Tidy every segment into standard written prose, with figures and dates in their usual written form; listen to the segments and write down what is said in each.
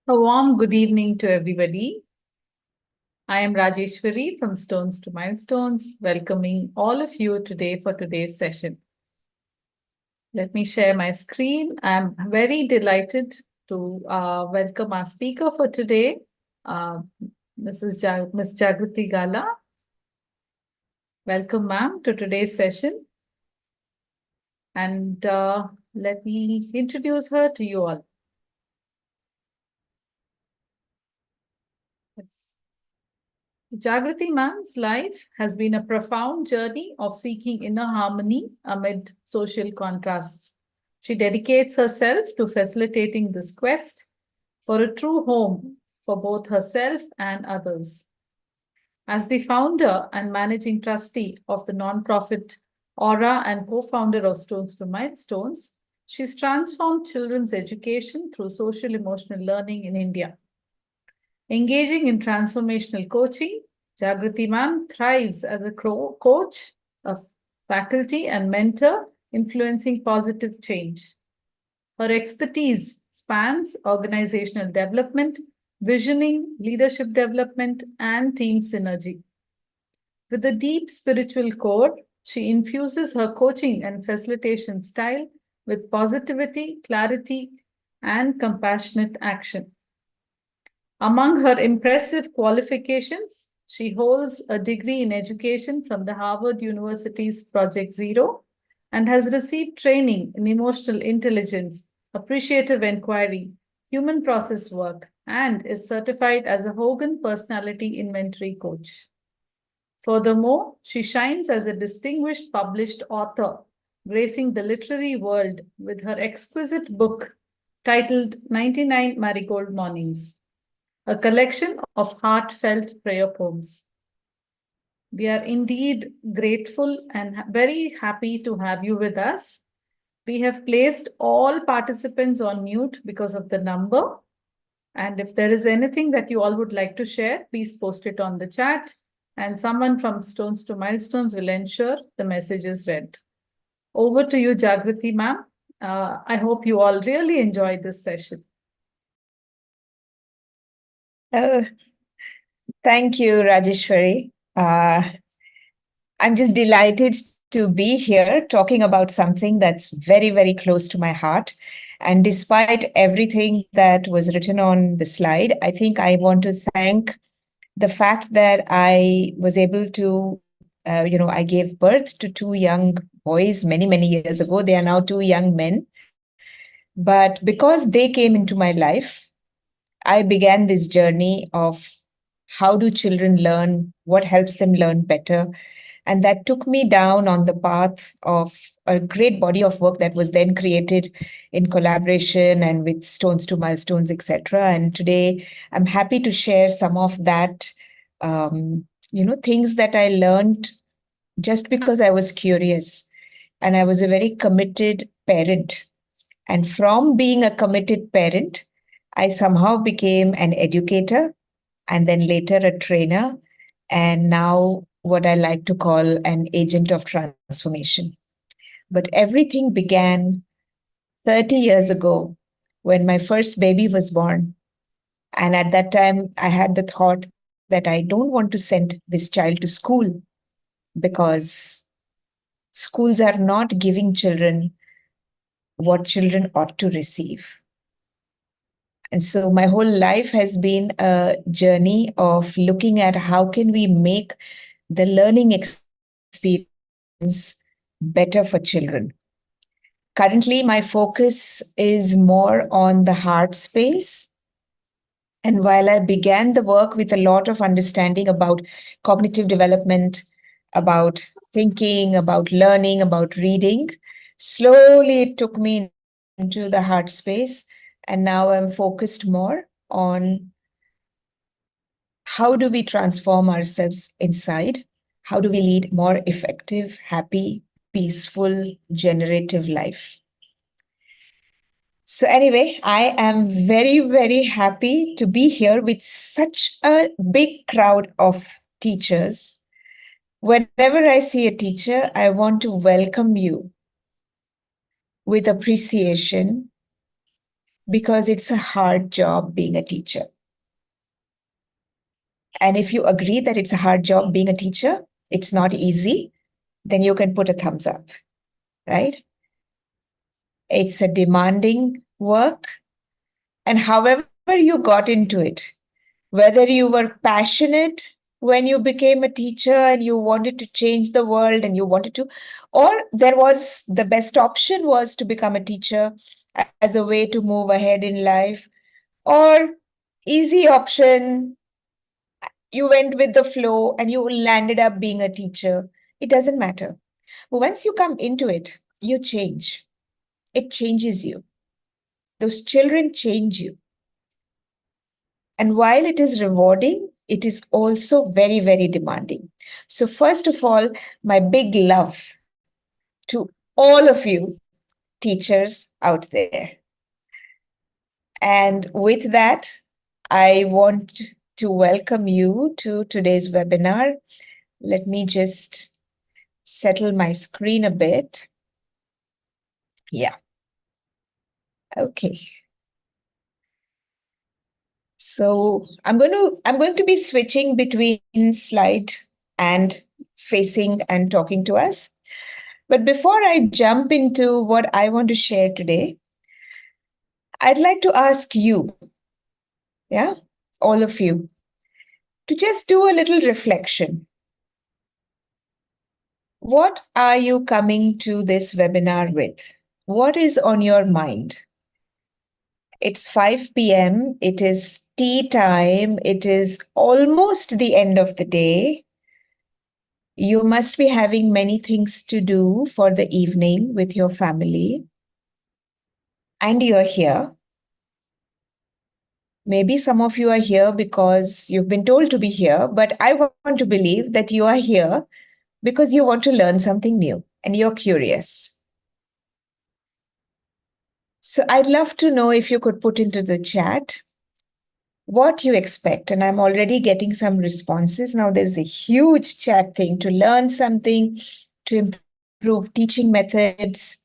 A warm good evening to everybody. I am Rajeshwari from Stones to Milestones, welcoming all of you today for today's session. Let me share my screen. I'm very delighted to welcome our speaker for today, Ms. Jagrati Gala. Welcome, ma'am, to today's session. And let me introduce her to you all. Jagrati ma'am's life has been a profound journey of seeking inner harmony amid social contrasts. She dedicates herself to facilitating this quest for a true home for both herself and others. As the founder and managing trustee of the nonprofit Aura and co-founder of Stones to Milestones, she's transformed children's education through social emotional learning in India. Engaging in transformational coaching, Jagrati ma'am thrives as a coach, a faculty and mentor, influencing positive change. Her expertise spans organizational development, visioning, leadership development, and team synergy. With a deep spiritual core, she infuses her coaching and facilitation style with positivity, clarity, and compassionate action. Among her impressive qualifications, she holds a degree in education from the Harvard University's Project Zero and has received training in emotional intelligence, appreciative inquiry, human process work, and is certified as a Hogan Personality Inventory Coach. Furthermore, she shines as a distinguished published author, gracing the literary world with her exquisite book titled 99 Marigold Mornings, a collection of heartfelt prayer poems. We are indeed grateful and very happy to have you with us. We have placed all participants on mute because of the number. And if there is anything that you all would like to share, please post it on the chat. And someone from Stones to Milestones will ensure the message is read. Over to you, Jagrati ma'am. I hope you all really enjoyed this session. Thank you, Rajeshwari. I'm just delighted to be here talking about something that's very, very close to my heart. And despite everything that was written on the slide, I think I want to thank the fact that I was able to, I gave birth to two young boys many, many years ago. They are now two young men. But because they came into my life, I began this journey of How do children learn? What helps them learn better? And that took me down on the path of a great body of work that was then created in collaboration and with Stones to Milestones, etc. And today I'm happy to share some of that, things that I learned just because I was curious. And I was a very committed parent. And from being a committed parent, I somehow became an educator and then later a trainer, and now what I like to call an agent of transformation. But everything began 30 years ago when my first baby was born. And at that time, I had the thought that I don't want to send this child to school because schools are not giving children what children ought to receive. And so my whole life has been a journey of looking at how can we make the learning experience better for children. Currently, my focus is more on the heart space. And while I began the work with a lot of understanding about cognitive development, about thinking, about learning, about reading, slowly it took me into the heart space. And now I'm focused more on how do we transform ourselves inside? How do we lead more effective, happy, peaceful, generative life? So, anyway, I am very, very happy to be here with such a big crowd of teachers. Whenever I see a teacher, I want to welcome you with appreciation because it's a hard job being a teacher. And if you agree that it's a hard job being a teacher, it's not easy, then you can put a thumbs up, right? It's a demanding work. And however you got into it, whether you were passionate when you became a teacher and you wanted to change the world and you wanted to, or there was the best option was to become a teacher as a way to move ahead in life, or easy option, you went with the flow and you landed up being a teacher. It doesn't matter. But once you come into it, you change. It changes you. Those children change you. And while it is rewarding, it is also very, very demanding. So, first of all, my big love to all of you teachers out there. And with that, I want to welcome you to today's webinar. Let me just settle my screen a bit. Yeah. Okay. So I'm going to be switching between slide and facing and talking to us. But before I jump into what I want to share today, I'd like to ask you, yeah, all of you, to just do a little reflection. What are you coming to this webinar with? What is on your mind? It's 5 p.m. It is tea time. It is almost the end of the day. You must be having many things to do for the evening with your family. And you're here. Maybe some of you are here because you've been told to be here, but I want to believe that you are here because you want to learn something new and you're curious. So I'd love to know if you could put into the chat what you expect. And I'm already getting some responses. Now there's a huge chat thing to learn something, to improve teaching methods,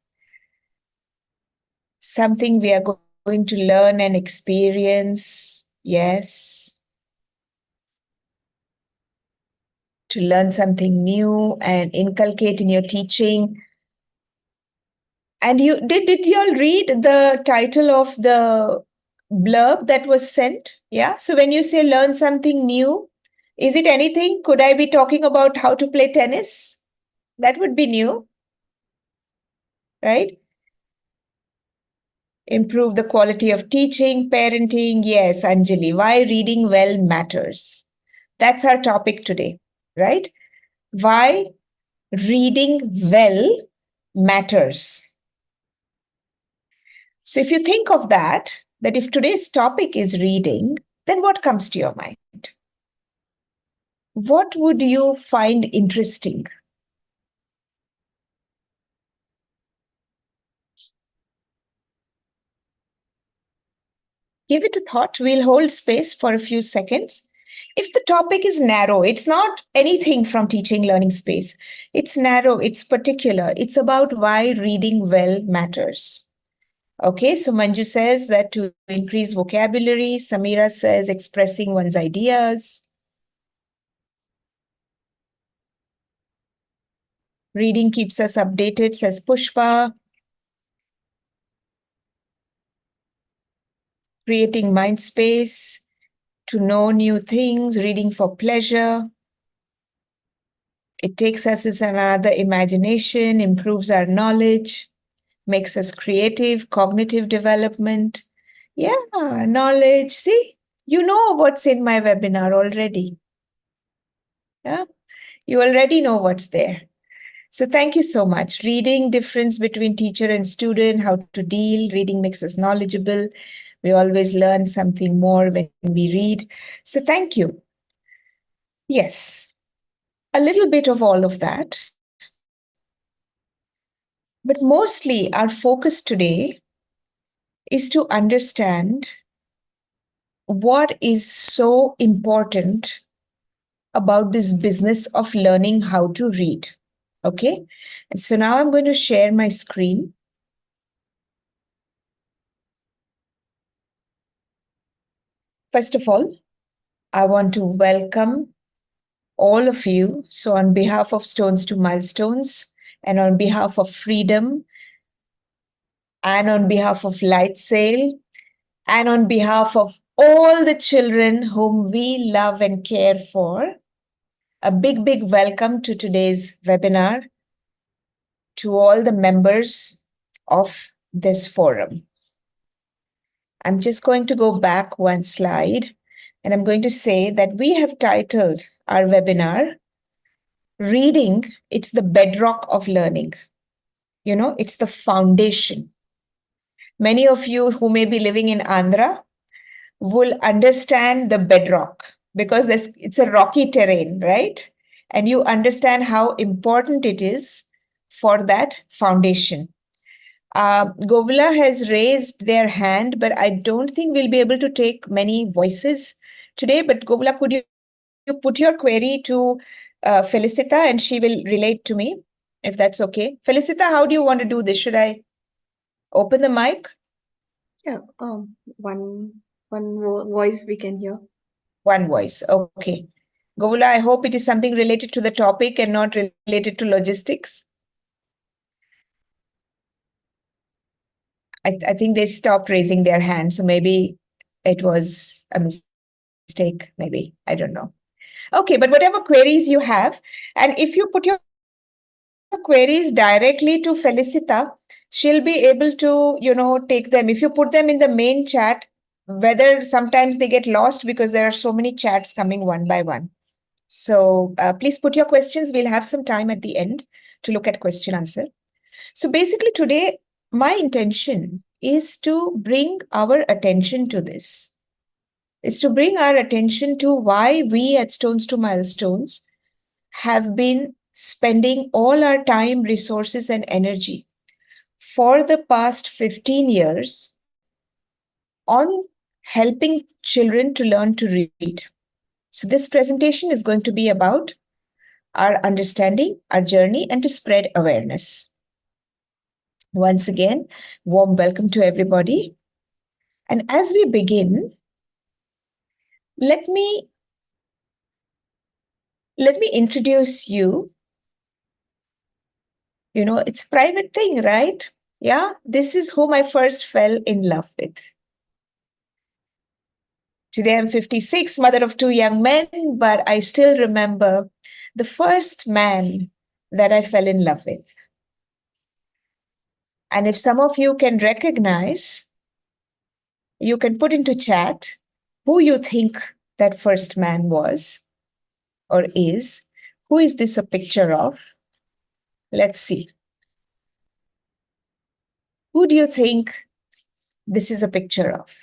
something we are going to learn and experience. Yes. To learn something new and inculcate in your teaching. And did you all read the title of the blurb that was sent? Yeah. So when you say learn something new, is it anything? Could I be talking about how to play tennis? That would be new, right? Improve the quality of teaching, parenting. Yes, Anjali, why reading well matters. That's our topic today, right? Why reading well matters. So if you think of that if today's topic is reading, then what comes to your mind? What would you find interesting? Give it a thought. We'll hold space for a few seconds. If the topic is narrow, it's not anything from teaching learning space. It's narrow, it's particular. It's about why reading well matters. Okay, so Manju says that to increase vocabulary. Samira says expressing one's ideas. Reading keeps us updated, says Pushpa. Creating mind space to know new things, reading for pleasure. It takes us as another imagination, improves our knowledge, makes us creative, cognitive development. Yeah, knowledge. See, you know what's in my webinar already. Yeah, you already know what's there. So thank you so much. Reading, difference between teacher and student, how to deal. Reading makes us knowledgeable. We always learn something more when we read. So thank you. Yes, a little bit of all of that. But mostly our focus today is to understand what is so important about this business of learning how to read. Okay, and so now I'm going to share my screen. First of all, I want to welcome all of you. So on behalf of Stones to Milestones and on behalf of Freedom and on behalf of Light Sail and on behalf of all the children whom we love and care for, a big, big welcome to today's webinar to all the members of this forum. I'm just going to go back one slide and I'm going to say that we have titled our webinar, Reading, it's the bedrock of learning. You know, it's the foundation. Many of you who may be living in Andhra will understand the bedrock because it's a rocky terrain, right? And you understand how important it is for that foundation. Govila has raised their hand, but I don't think we'll be able to take many voices today. But Govila, could you put your query to Felicita and she will relate to me, if that's okay? Felicita, how do you want to do this? Should I open the mic? Yeah, one voice we can hear. One voice. Okay. Govila, I hope it is something related to the topic and not related to logistics. I think they stopped raising their hand, so maybe it was a mistake, maybe. I don't know. Okay, but whatever queries you have, and if you put your queries directly to Felicita, she'll be able to, take them. If you put them in the main chat, whether sometimes they get lost because there are so many chats coming one by one. So please put your questions. We'll have some time at the end to look at question answer. So basically today, my intention is to bring our attention to this. It's to bring our attention to why we at Stones to Milestones have been spending all our time, resources, and energy for the past 15 years on helping children to learn to read. So this presentation is going to be about our understanding, our journey, and to spread awareness. Once again, warm welcome to everybody. And as we begin, let me introduce you. You know, it's a private thing, right? Yeah, this is whom I first fell in love with. Today I'm 56, mother of 2 young men, but I still remember the first man that I fell in love with. And if some of you can recognize, you can put into chat who you think that first man was. or is. Who is this a picture of? Let's see. Who do you think this is a picture of?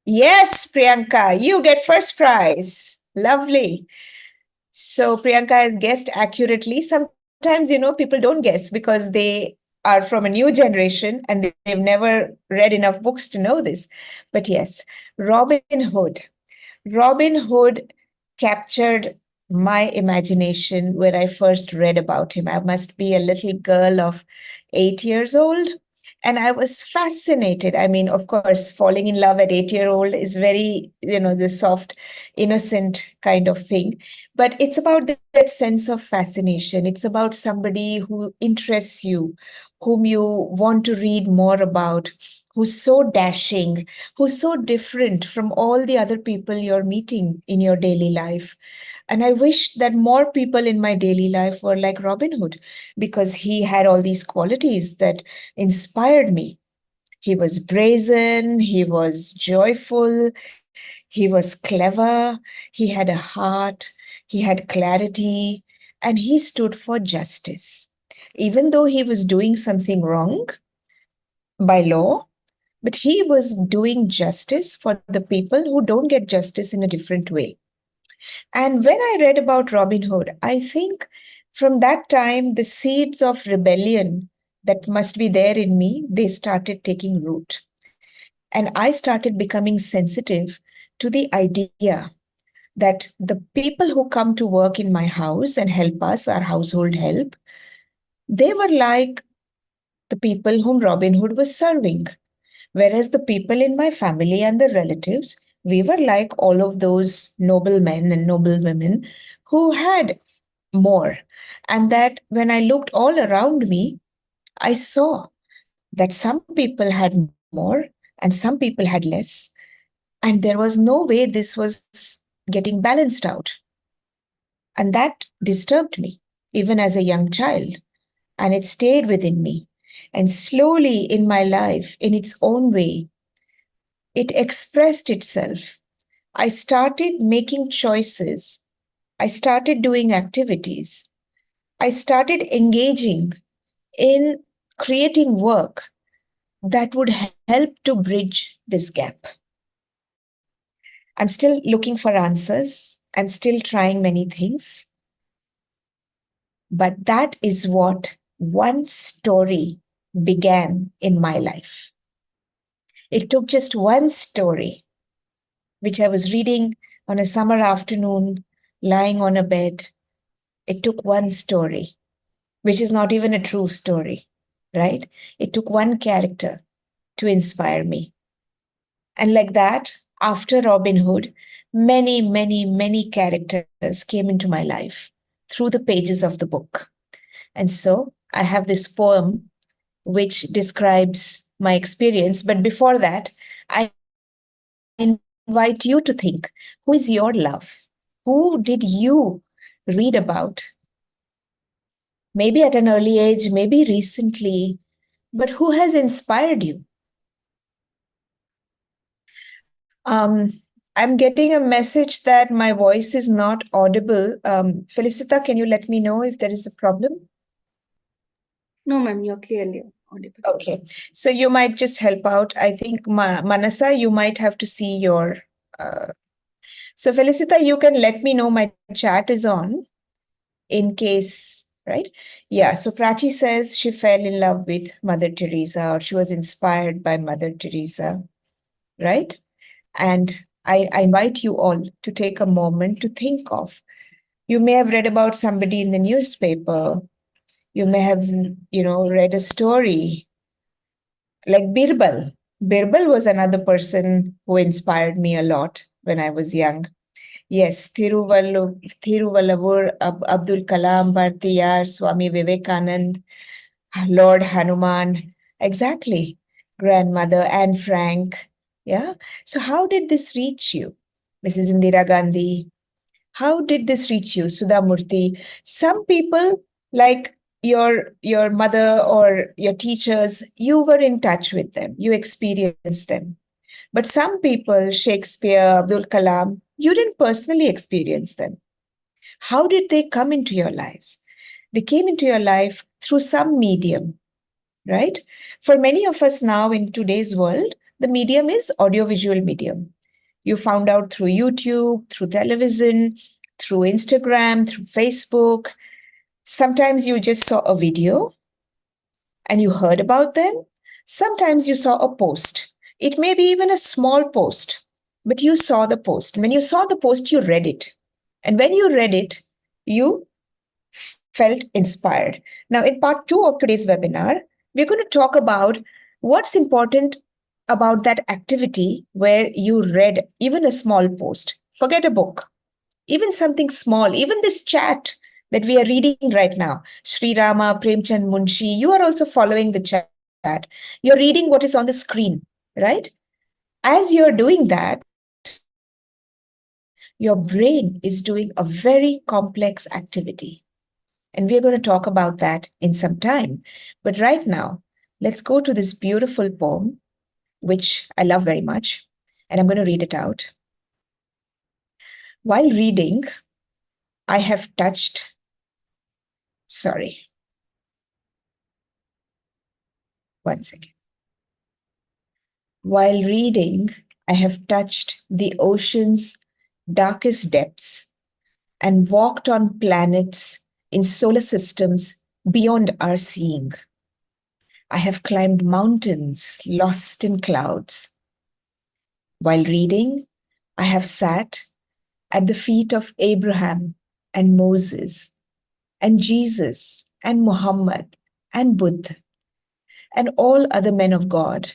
Yes, Priyanka, you get first prize. Lovely. So Priyanka has guessed accurately. Sometimes, people don't guess because they are from a new generation and they've never read enough books to know this. But yes, Robin Hood. Robin Hood captured my imagination when I first read about him. I must be a little girl of 8 years old. And I was fascinated. I mean, of course, falling in love at 8-year-old is very, the soft, innocent kind of thing. But it's about that sense of fascination. It's about somebody who interests you, whom you want to read more about, who's so dashing, who's so different from all the other people you're meeting in your daily life. And I wish that more people in my daily life were like Robin Hood because he had all these qualities that inspired me. He was brazen, he was joyful, he was clever, he had a heart, he had clarity, and he stood for justice. Even though he was doing something wrong by law, but he was doing justice for the people who don't get justice in a different way. And when I read about Robin Hood, I think from that time, the seeds of rebellion that must be there in me, they started taking root. And I started becoming sensitive to the idea that the people who come to work in my house and help us, our household help, they were like the people whom Robin Hood was serving. Whereas the people in my family and the relatives, we were like all of those noble men and noble women who had more. And that when I looked all around me, I saw that some people had more and some people had less. And there was no way this was getting balanced out. And that disturbed me, even as a young child. And it stayed within me. And slowly in my life, in its own way, it expressed itself. I started making choices. I started doing activities. I started engaging in creating work that would help to bridge this gap. I'm still looking for answers. I'm still trying many things. But that is what one story began in my life. It took just one story, which I was reading on a summer afternoon, lying on a bed. It took one story, which is not even a true story, right? It took one character to inspire me. And like that, after Robin Hood, many, many, many characters came into my life through the pages of the book. And so I have this poem which describes my experience. But before that, I invite you to think, who is your love? Who did you read about? Maybe at an early age, maybe recently, but who has inspired you? I'm getting a message that my voice is not audible. Felicita, can you let me know if there is a problem? No, ma'am, you're clearly audible. Okay, so you might just help out. I think Manasa, you might have to see your. So Felicita, you can let me know my chat is on in case, right? Yeah, so Prachi says she fell in love with Mother Teresa or she was inspired by Mother Teresa, right? And I invite you all to take a moment to think of. You may have read about somebody in the newspaper. You may have, read a story like Birbal. Birbal was another person who inspired me a lot when I was young. Yes, Thiruvallavur, Abdul Kalam, Bhartiyar, Swami Vivekanand, Lord Hanuman. Exactly. Grandmother Anne Frank. Yeah. So how did this reach you? Mrs. Indira Gandhi. How did this reach you, Sudha Murthy? Some people, like your mother or your teachers, you were in touch with them, you experienced them. But some people, Shakespeare, Abdul Kalam, you didn't personally experience them. How did they come into your lives? They came into your life through some medium, right? For many of us now in today's world, the medium is audiovisual medium. You found out through YouTube, through television, through Instagram, through Facebook. Sometimes you just saw a video and you heard about them. Sometimes you saw a post. It may be even a small post, but you saw the post. When you saw the post, you read it. And when you read it, you felt inspired. Now, in part 2 of today's webinar, we're going to talk about what's important about that activity where you read even a small post. Forget a book, even something small, even this chat that we are reading right now. Sri Rama, Premchand Munshi, you are also following the chat. You're reading what is on the screen, right? As you're doing that, your brain is doing a very complex activity. And we're going to talk about that in some time. But right now, let's go to this beautiful poem, which I love very much. And I'm going to read it out. While reading, I have touched, one second. While reading, I have touched the ocean's darkest depths and walked on planets in solar systems beyond our seeing. I have climbed mountains lost in clouds. While reading, I have sat at the feet of Abraham and Moses and Jesus and Muhammad and Buddha and all other men of God,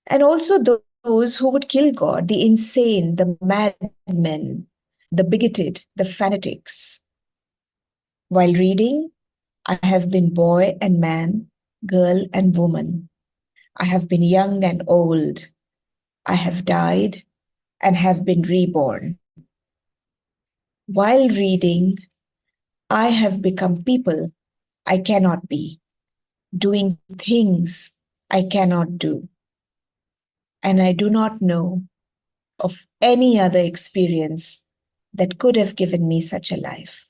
and also those who would kill God, the insane, the madmen, the bigoted, the fanatics. While reading, I have been boy and man, girl and woman. I have been young and old. I have died and have been reborn. While reading, I have become people I cannot be, doing things I cannot do. And I do not know of any other experience that could have given me such a life.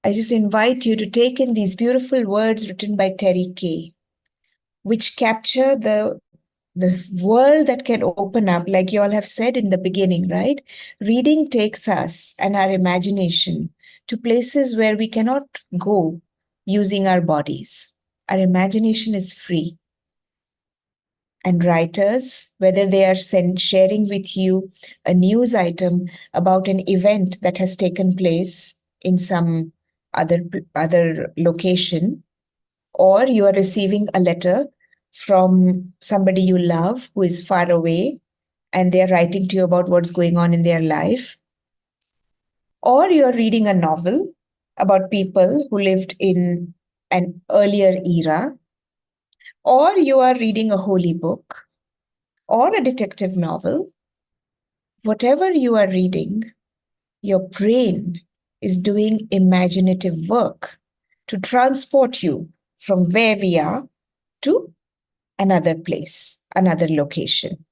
I just invite you to take in these beautiful words written by Terry Kay, which capture the world that can open up, like you all have said in the beginning, right? Reading takes us and our imagination to places where we cannot go using our bodies. Our imagination is free. And writers, whether they are sharing with you a news item about an event that has taken place in some other location, or you are receiving a letter from somebody you love who is far away and they're writing to you about what's going on in their life, or you're reading a novel about people who lived in an earlier era, or you are reading a holy book or a detective novel, whatever you are reading, your brain is doing imaginative work to transport you from where we are to another place, another location.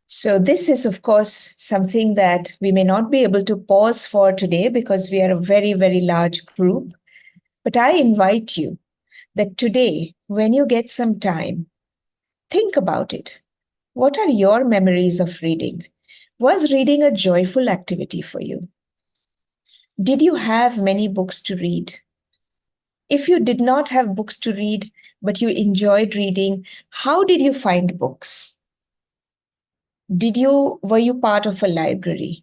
So this is, of course, something that we may not be able to pause for today because we are a very, very large group. But I invite you that today, when you get some time, think about it. What are your memories of reading? Was reading a joyful activity for you? Did you have many books to read? If you did not have books to read, but you enjoyed reading, how did you find books? Were you part of a library?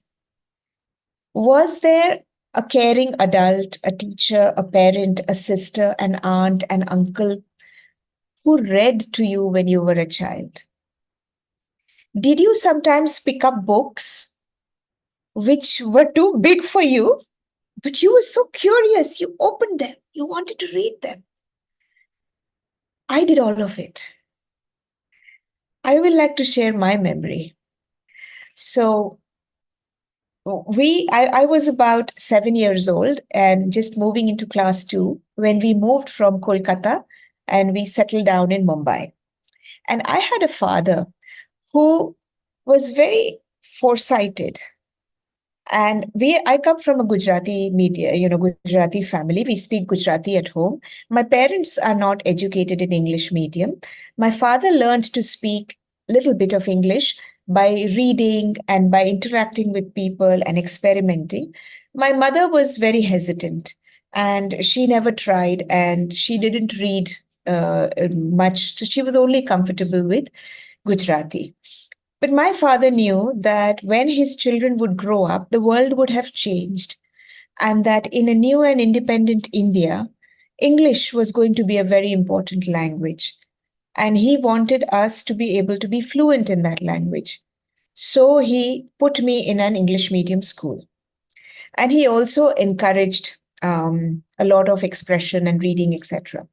Was there a caring adult, a teacher, a parent, a sister, an aunt, an uncle who read to you when you were a child? Did you sometimes pick up books which were too big for you, but you were so curious, you opened them, you wanted to read them? I did all of it. I would like to share my memory. So I was about 7 years old and just moving into class 2 when we moved from Kolkata and we settled down in Mumbai. And I had a father who was very foresighted. And I come from a Gujarati Gujarati family. We speak Gujarati at home. My parents are not educated in English medium. My father learned to speak a little bit of English by reading and by interacting with people and experimenting. My mother was very hesitant and she never tried and she didn't read much. So she was only comfortable with Gujarati. But my father knew that when his children would grow up, the world would have changed, and that in a new and independent India, English was going to be a very important language. And he wanted us to be able to be fluent in that language. So he put me in an English medium school. And he also encouraged a lot of expression and reading, etc.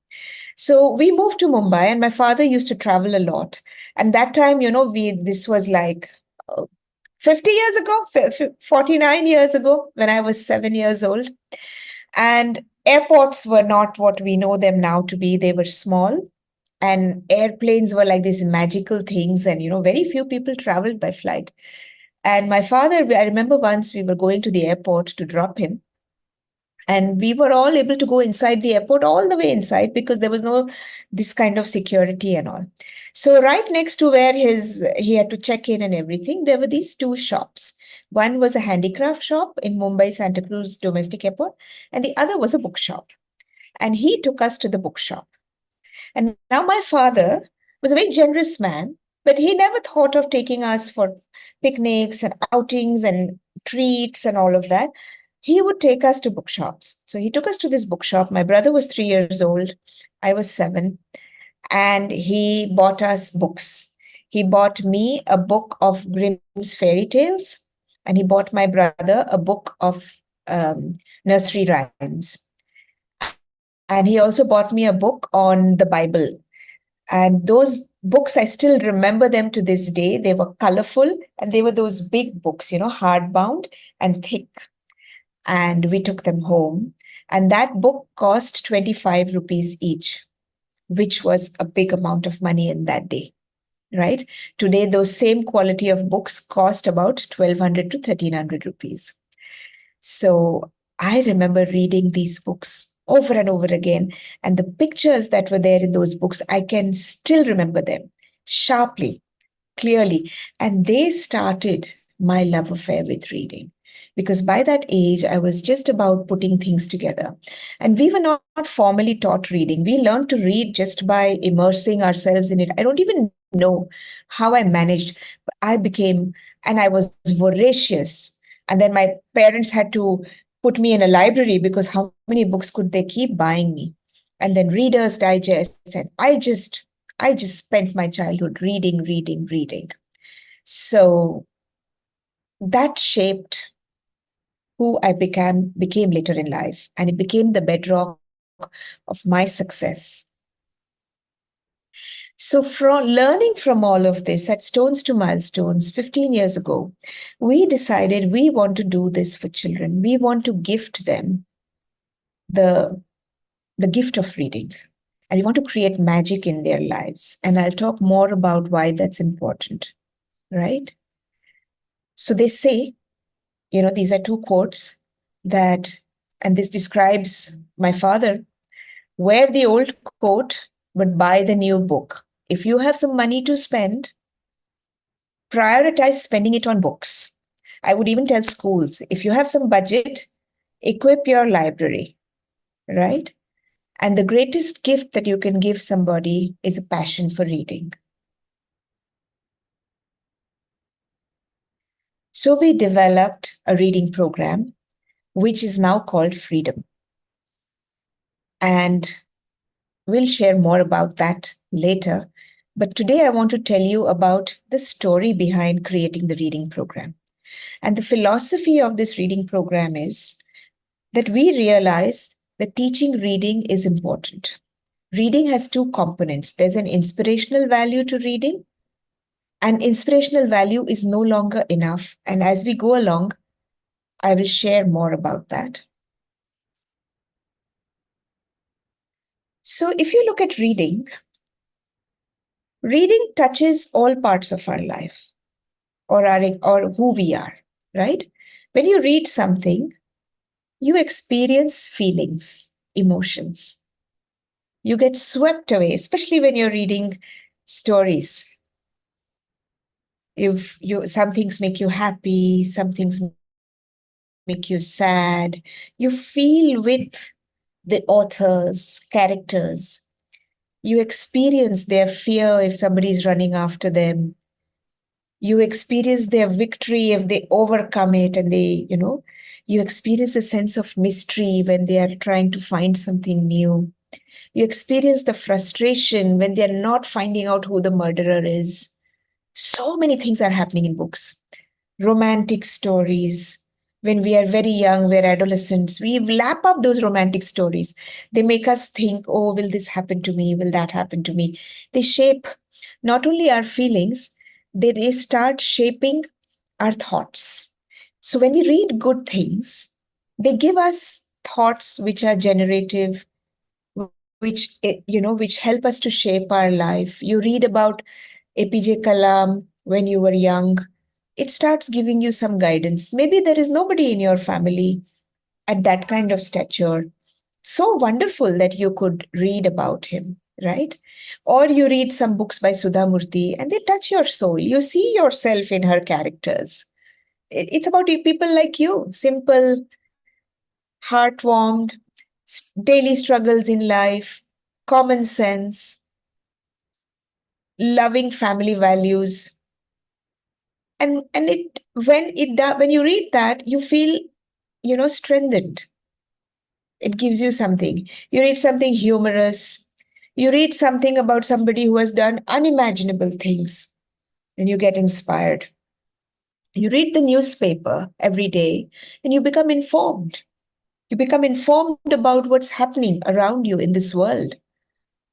So we moved to Mumbai, and my father used to travel a lot. And that time, this was like 50 years ago, 49 years ago, when I was 7 years old. And airports were not what we know them now to be. They were small, and airplanes were like these magical things. And, very few people traveled by flight. And my father, I remember once we were going to the airport to drop him. And we were all able to go inside the airport, all the way inside, because there was no this kind of security and all. So right next to where he had to check in and everything, there were these two shops. One was a handicraft shop in Mumbai Santa Cruz Domestic Airport, and the other was a bookshop. And he took us to the bookshop. And now my father was a very generous man, but he never thought of taking us for picnics and outings and treats and all of that. He would take us to bookshops. So he took us to this bookshop. My brother was 3 years old. I was 7. And he bought us books. He bought me a book of Grimm's fairy tales, and he bought my brother a book of nursery rhymes. And he also bought me a book on the Bible. And those books, I still remember them to this day. They were colorful, and they were those big books, hardbound and thick. And we took them home. And that book cost 25 rupees each, which was a big amount of money in that day, right? Today, those same quality of books cost about 1,200 to 1,300 rupees. So I remember reading these books over and over again. And the pictures that were there in those books, I can still remember them sharply, clearly. And they started my love affair with reading. Because by that age, I was just about putting things together. And we were not formally taught reading. We learned to read just by immersing ourselves in it. I don't even know how I managed. But I was voracious. And then my parents had to put me in a library because how many books could they keep buying me? And then Reader's Digest. And I just spent my childhood reading. So that shaped who I became later in life, and it became the bedrock of my success. So from learning from all of this at Stones to Milestones 15 years ago, we decided we want to do this for children. We want to gift them the gift of reading, and we want to create magic in their lives. And I'll talk more about why that's important, right? So they say, these are two quotes and this describes my father: wear the old coat, but buy the new book. If you have some money to spend, prioritize spending it on books. I would even tell schools, if you have some budget, equip your library, right? And the greatest gift that you can give somebody is a passion for reading. So we developed a reading program, which is now called Freedom. And we'll share more about that later. But today I want to tell you about the story behind creating the reading program. And the philosophy of this reading program is that we realize that teaching reading is important. Reading has two components. There's an inspirational value to reading, and inspirational value is no longer enough. And as we go along, I will share more about that. So if you look at reading, reading touches all parts of our life or who we are, right? When you read something, you experience feelings, emotions. You get swept away, especially when you're reading stories. Some things make you happy, some things make you sad. You feel with the authors, characters. You experience their fear if somebody is running after them. You experience their victory if they overcome it, and you experience a sense of mystery when they are trying to find something new. You experience the frustration when they're not finding out who the murderer is. So many things are happening in books. Romantic stories. When we are very young, we're adolescents, we lap up those romantic stories. They make us think, oh, will this happen to me? Will that happen to me? They shape not only our feelings, they start shaping our thoughts. So when we read good things, they give us thoughts which are generative, which help us to shape our life. You read about APJ Kalam when you were young, it starts giving you some guidance. Maybe there is nobody in your family at that kind of stature. So wonderful that you could read about him, right? Or you read some books by Sudha Murthy and they touch your soul. You see yourself in her characters. It's about people like you, simple, heart-warmed, daily struggles in life, common sense, loving family values. And when you read that, you feel, strengthened. It gives you something. You read something humorous. You read something about somebody who has done unimaginable things, and you get inspired. You read the newspaper every day, and you become informed. You become informed about what's happening around you in this world.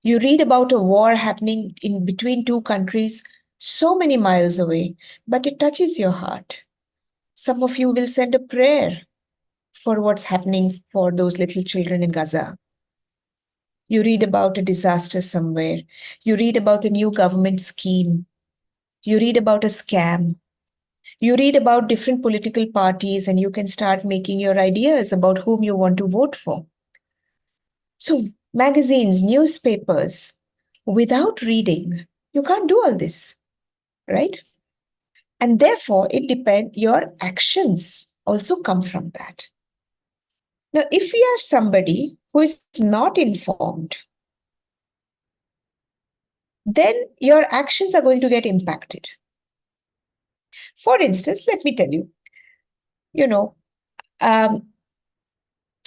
You read about a war happening in between two countries so many miles away, but it touches your heart. Some of you will send a prayer for what's happening for those little children in Gaza. You read about a disaster somewhere. You read about a new government scheme. You read about a scam. You read about different political parties, and you can start making your ideas about whom you want to vote for. So, magazines, newspapers, without reading, you can't do all this, right? And therefore, your actions also come from that. Now, if we are somebody who is not informed, then your actions are going to get impacted. For instance, let me tell you, you know, um,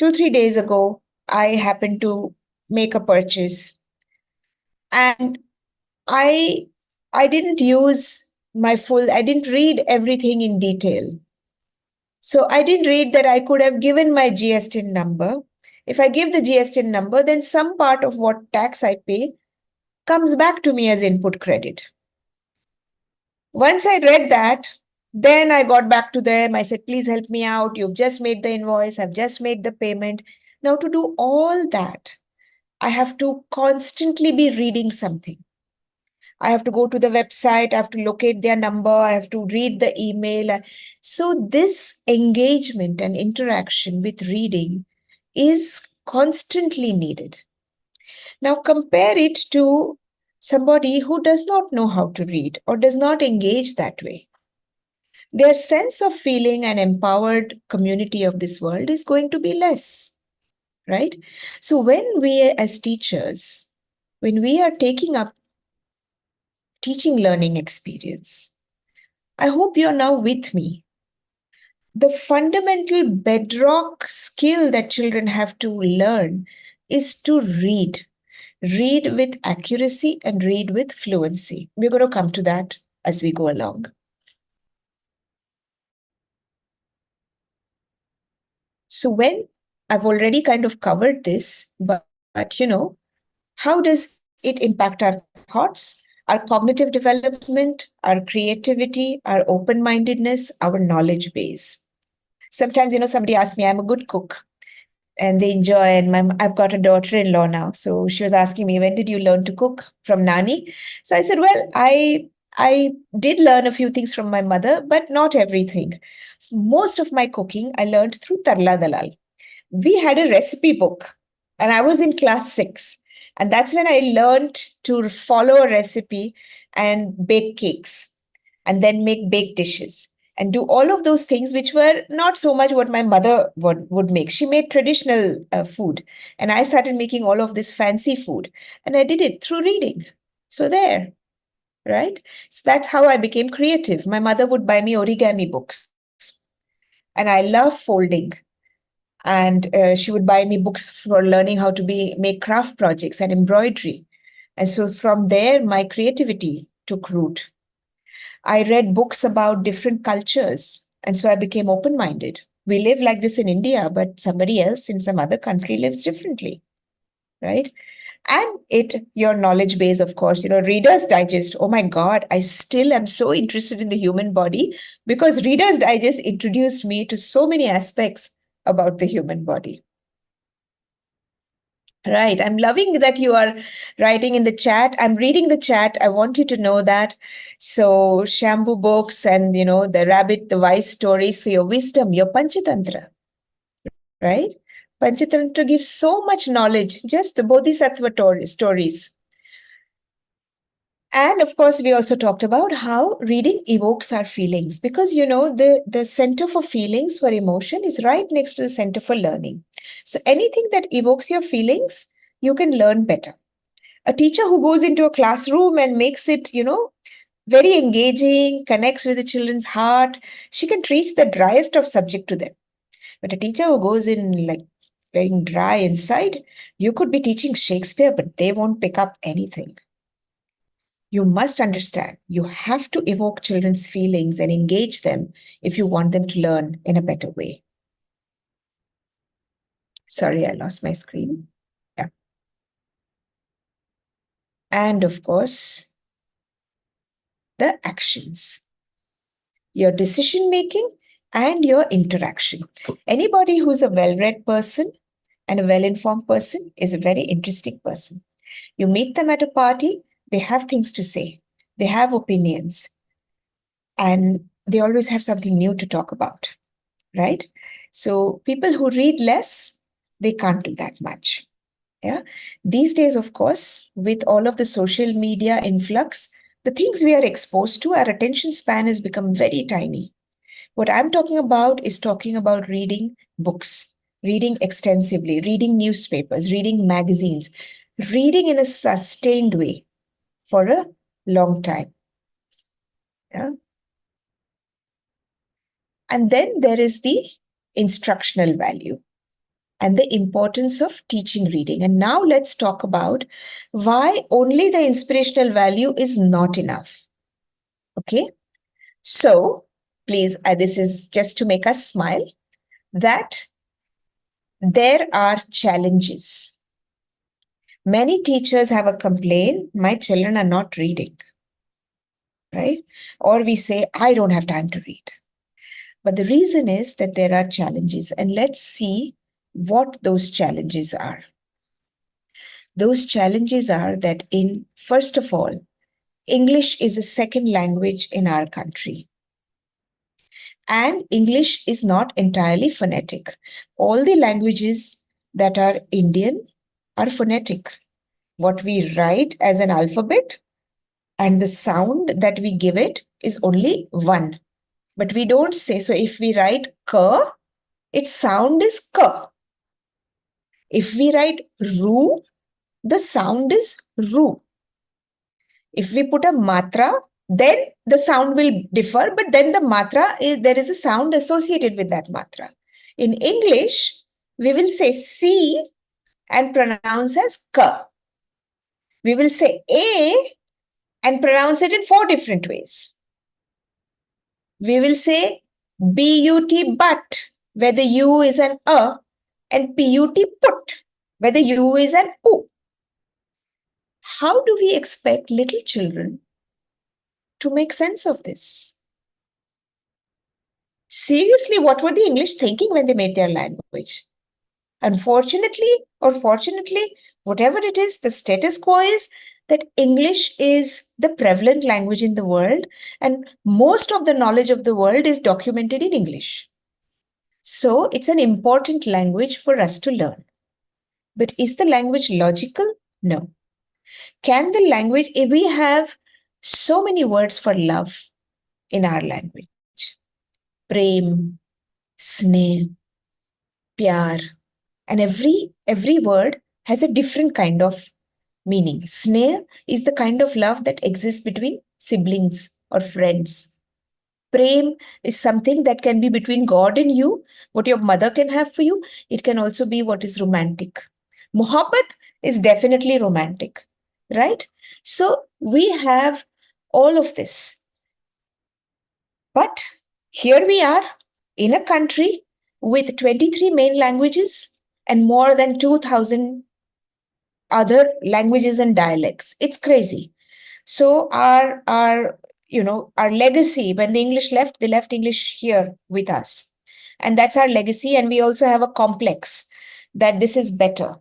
2-3 days ago, I happened to make a purchase, and I I didn't I didn't read everything in detail. So I didn't read that I could have given my GSTN number. If I give the GSTN number, then some part of what tax I pay comes back to me as input credit. Once I read that, then I got back to them. I said, please help me out. You've just made the invoice. I've just made the payment. Now, to do all that, I have to constantly be reading something. I have to go to the website. I have to locate their number. I have to read the email. So this engagement and interaction with reading is constantly needed. Now compare it to somebody who does not know how to read or does not engage that way. Their sense of feeling an empowered community of this world is going to be less, right? So when we as teachers, when we are taking up teaching learning experience, I hope you're now with me. The fundamental bedrock skill that children have to learn is to read. Read with accuracy and read with fluency. We're going to come to that as we go along. So when I've already kind of covered this, but how does it impact our thoughts, our cognitive development, our creativity, our open-mindedness, our knowledge base? Sometimes, somebody asks me, I'm a good cook. and they enjoy. And I've got a daughter-in-law now, so she was asking me, when did you learn to cook from Nani? So I said, well, I did learn a few things from my mother, but not everything. So most of my cooking I learned through Tarla Dalal. We had a recipe book, and I was in class 6, and that's when I learned to follow a recipe and bake cakes and then make baked dishes and do all of those things, which were not so much what my mother would make. She made traditional food, and I started making all of this fancy food, and I did it through reading. So there, right? So that's how I became creative. My mother would buy me origami books, and I love folding. And she would buy me books for learning how to make craft projects and embroidery. And so from there, my creativity took root. I read books about different cultures, and so I became open-minded. We live like this in India, but somebody else in some other country lives differently, right? And your knowledge base, of course, Reader's Digest. Oh my God, I still am so interested in the human body because Reader's Digest introduced me to so many aspects about the human body. Right. I'm loving that you are writing in the chat. I'm reading the chat. I want you to know that. So Shambhu books and, the rabbit, the wise stories. So your wisdom, your Panchatantra, right? Panchatantra gives so much knowledge, just the Bodhisattva stories. And of course, we also talked about how reading evokes our feelings because, the center for feelings, for emotion is right next to the center for learning. So anything that evokes your feelings, you can learn better. A teacher who goes into a classroom and makes it, very engaging, connects with the children's heart, she can teach the driest of subject to them. But a teacher who goes in like very dry inside, you could be teaching Shakespeare, but they won't pick up anything. You must understand, you have to evoke children's feelings and engage them if you want them to learn in a better way. Sorry, I lost my screen. Yeah. And of course, the actions, your decision making and your interaction. Anybody who's a well-read person and a well-informed person is a very interesting person. You meet them at a party, they have things to say, they have opinions, and they always have something new to talk about, right? So people who read less, they can't do that much. Yeah. These days, of course, with all of the social media influx, the things we are exposed to, our attention span has become very tiny. What I'm talking about is talking about reading books, reading extensively, reading newspapers, reading magazines, reading in a sustained way for a long time. Yeah. And then there is the instructional value and the importance of teaching reading. And now let's talk about why only the inspirational value is not enough. Okay. So please, this is just to make us smile, that there are challenges. Many teachers have a complaint, my children are not reading, right? Or we say, I don't have time to read. But the reason is that there are challenges, and let's see what those challenges are. Those challenges are that first of all, English is a second language in our country. And English is not entirely phonetic. All the languages that are Indian are phonetic. What we write as an alphabet and the sound that we give it is only one. But we don't say, so if we write ka, its sound is ka. If we write ru, the sound is ru. If we put a matra, then the sound will differ, but then the matra, there is a sound associated with that matra. In English, we will say C and pronounce as ka. We will say A and pronounce it in 4 different ways. We will say B-U-T but, where the U is an A, and P-U-T put, where the U is an U. How do we expect little children to make sense of this? Seriously, what were the English thinking when they made their language? Unfortunately or fortunately, whatever it is, the status quo is that English is the prevalent language in the world, and most of the knowledge of the world is documented in English. So it's an important language for us to learn. But is the language logical? No. Can the language, if we have so many words for love in our language, prem, sneh, pyar, and every word has a different kind of meaning. Sneh is the kind of love that exists between siblings or friends. Prem is something that can be between God and you, what your mother can have for you. It can also be what is romantic. Mohabbat is definitely romantic, right? So we have all of this. But here we are in a country with 23 main languages and more than 2,000 other languages and dialects. It's crazy. So our legacy, when the English left, they left English here with us. And that's our legacy. And we also have a complex that this is better.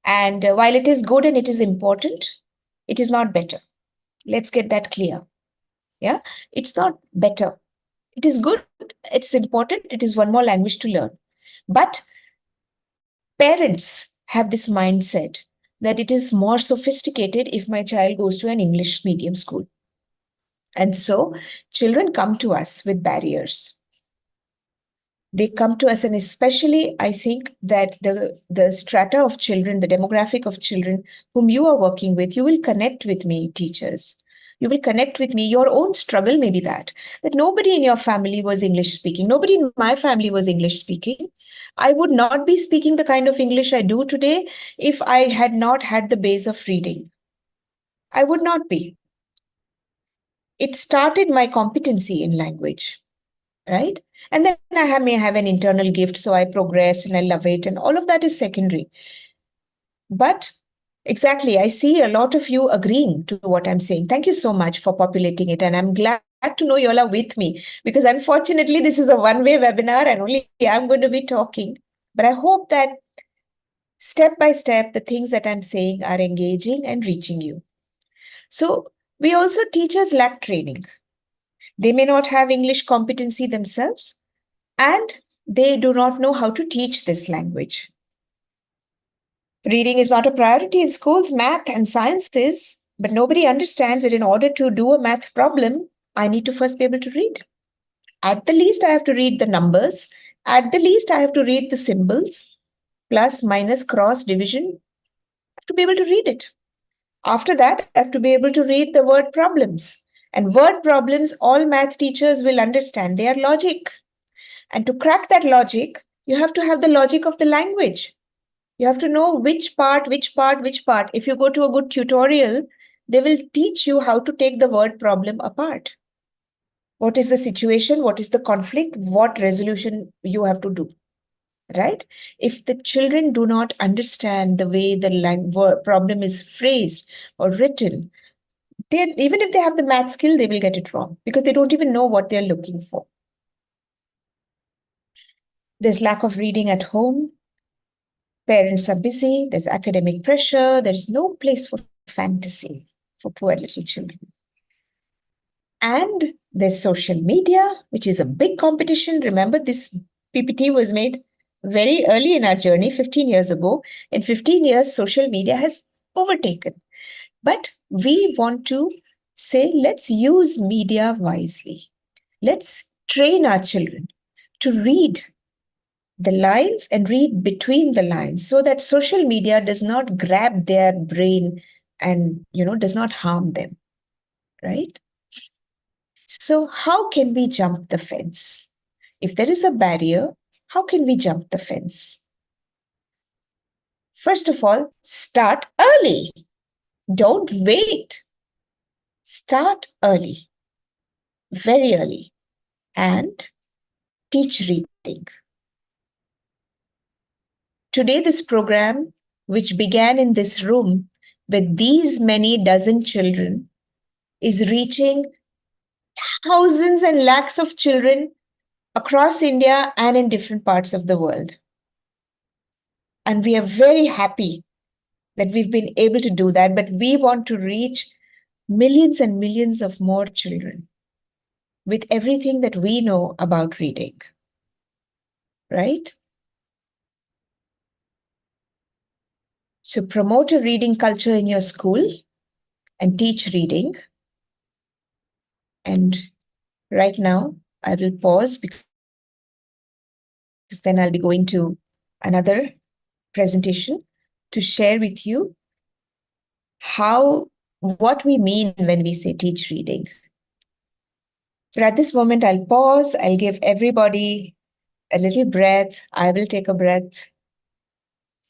And while it is good and it is important, it is not better. Let's get that clear. Yeah, it's not better. It is good, it's important, it is one more language to learn. But parents have this mindset that it is more sophisticated if my child goes to an English medium school. And so children come to us with barriers. They come to us, and especially I think that the strata of children, the demographic of children whom you are working with, you will connect with me, teachers. You will connect with me. Your own struggle may be that nobody in your family was English speaking. Nobody in my family was English speaking. I would not be speaking the kind of English I do today if I had not had the base of reading. I would not be. It started my competency in language, right? And then I may have an internal gift, so I progress and I love it, and all of that is secondary. But exactly, I see a lot of you agreeing to what I'm saying. Thank you so much for populating it, and I'm glad to know you all are with me, because unfortunately, this is a one-way webinar and only I'm going to be talking. But I hope that step by step, the things that I'm saying are engaging and reaching you. So we also teachers lack training. They may not have English competency themselves, and they do not know how to teach this language. Reading is not a priority in schools, math and science is, but nobody understands that in order to do a math problem, I need to first be able to read. At the least, I have to read the numbers. At the least, I have to read the symbols, plus, minus, cross, division. I have to be able to read it. After that, I have to be able to read the word problems. And word problems, all math teachers will understand. They are logic. And to crack that logic, you have to have the logic of the language. You have to know which part. If you go to a good tutorial, they will teach you how to take the word problem apart. What is the situation? What is the conflict? What resolution you have to do, right? If the children do not understand the way the problem is phrased or written, even if they have the math skill, they will get it wrong because they don't even know what they're looking for. There's lack of reading at home. Parents are busy. There's academic pressure. There's no place for fantasy for poor little children. And there's social media, which is a big competition. Remember, this PPT was made very early in our journey, 15 years ago. In 15 years, social media has overtaken. But we want to say, let's use media wisely. Let's train our children to read the lines and read between the lines so that social media does not grab their brain and, does not harm them, right? So how can we jump the fence? If there is a barrier, how can we jump the fence? First of all, start early. Don't wait. Start early, very early, and teach reading. Today, this program, which began in this room with these many dozen children, is reaching thousands and lakhs of children across India and in different parts of the world. And we are very happy that we've been able to do that, but we want to reach millions and millions of more children with everything that we know about reading, right? So promote a reading culture in your school and teach reading. And right now, I will pause because then I'll be going to another presentation to share with you what we mean when we say teach reading. But at this moment, I'll pause. I'll give everybody a little breath. I will take a breath.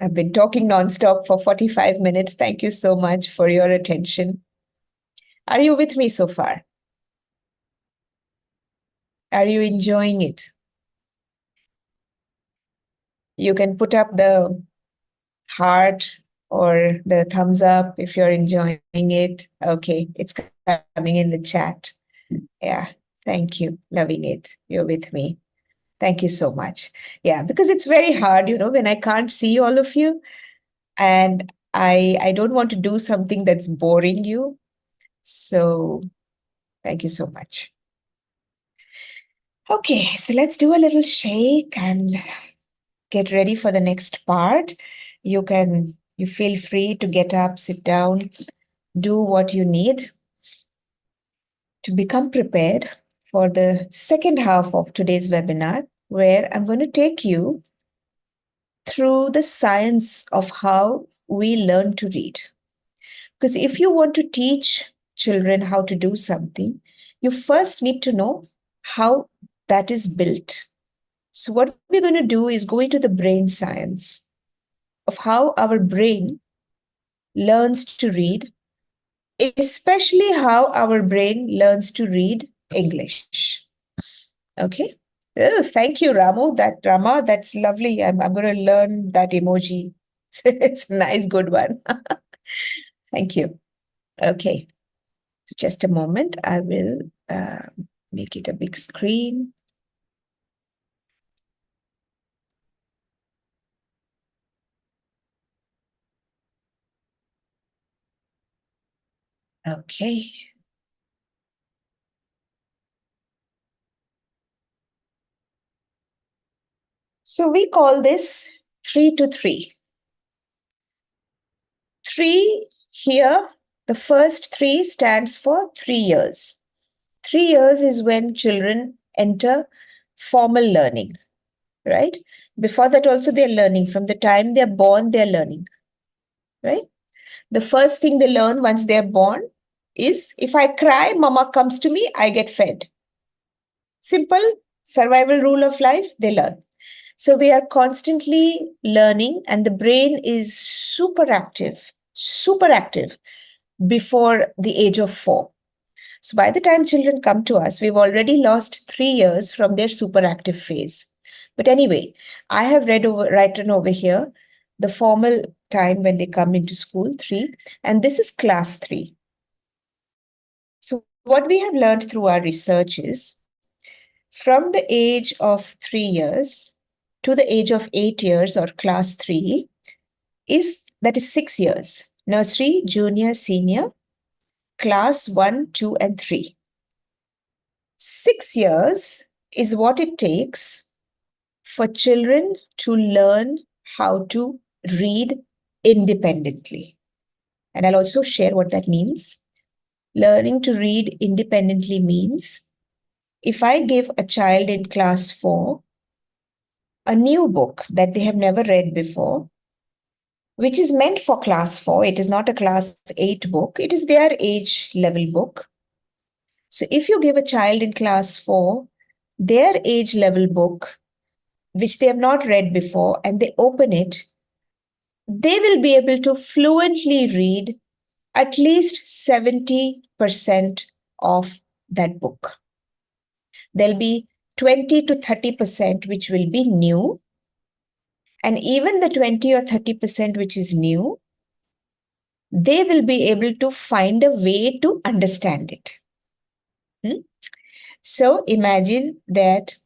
I've been talking nonstop for 45 minutes. Thank you so much for your attention. Are you with me so far? Are you enjoying it? You can put up the heart or the thumbs up if you're enjoying it. Okay, it's coming in the chat. Yeah, thank you. Loving it. You're with me. Thank you so much. Yeah, because it's very hard, when I can't see all of you and I don't want to do something that's boring you. So thank you so much. Okay, so let's do a little shake and get ready for the next part. You feel free to get up, sit down, do what you need to become prepared for the second half of today's webinar, where I'm going to take you through the science of how we learn to read. Because if you want to teach children how to do something, you first need to know how that is built. So what we're going to do is go into the brain science of how our brain learns to read, especially how our brain learns to read English. Okay. Oh, thank you, Rama, that's lovely. I'm going to learn that emoji. It's a nice, good one. Thank you. Okay. So just a moment. I will make it a big screen. Okay. So we call this 3 to 3. 3 here, the first 3 stands for 3 years. 3 years is when children enter formal learning, right? Before that also they're learning. From the time they're born, they're learning, right? The first thing they learn once they're born is, if I cry, mama comes to me, I get fed. Simple survival rule of life, they learn. So we are constantly learning, and the brain is super active before the age of 4. So by the time children come to us, we've already lost 3 years from their super active phase. But anyway, I have written over here the formal time when they come into school, 3, and this is class 3. So what we have learned through our research is, from the age of 3 years to the age of 8 years, or class 3, is 6 years. Nursery, junior, senior, class 1, 2, and 3. 6 years is what it takes for children to learn how to read independently. And I'll also share what that means. Learning to read independently means, if I give a child in class 4 a new book that they have never read before, which is meant for class 4, it is not a class 8 book, it is their age level book. So if you give a child in class 4 their age level book, which they have not read before, and they open it, they will be able to fluently read at least 70% of that book. There'll be 20 to 30% which will be new. And even the 20 or 30% which is new, they will be able to find a way to understand it. So imagine that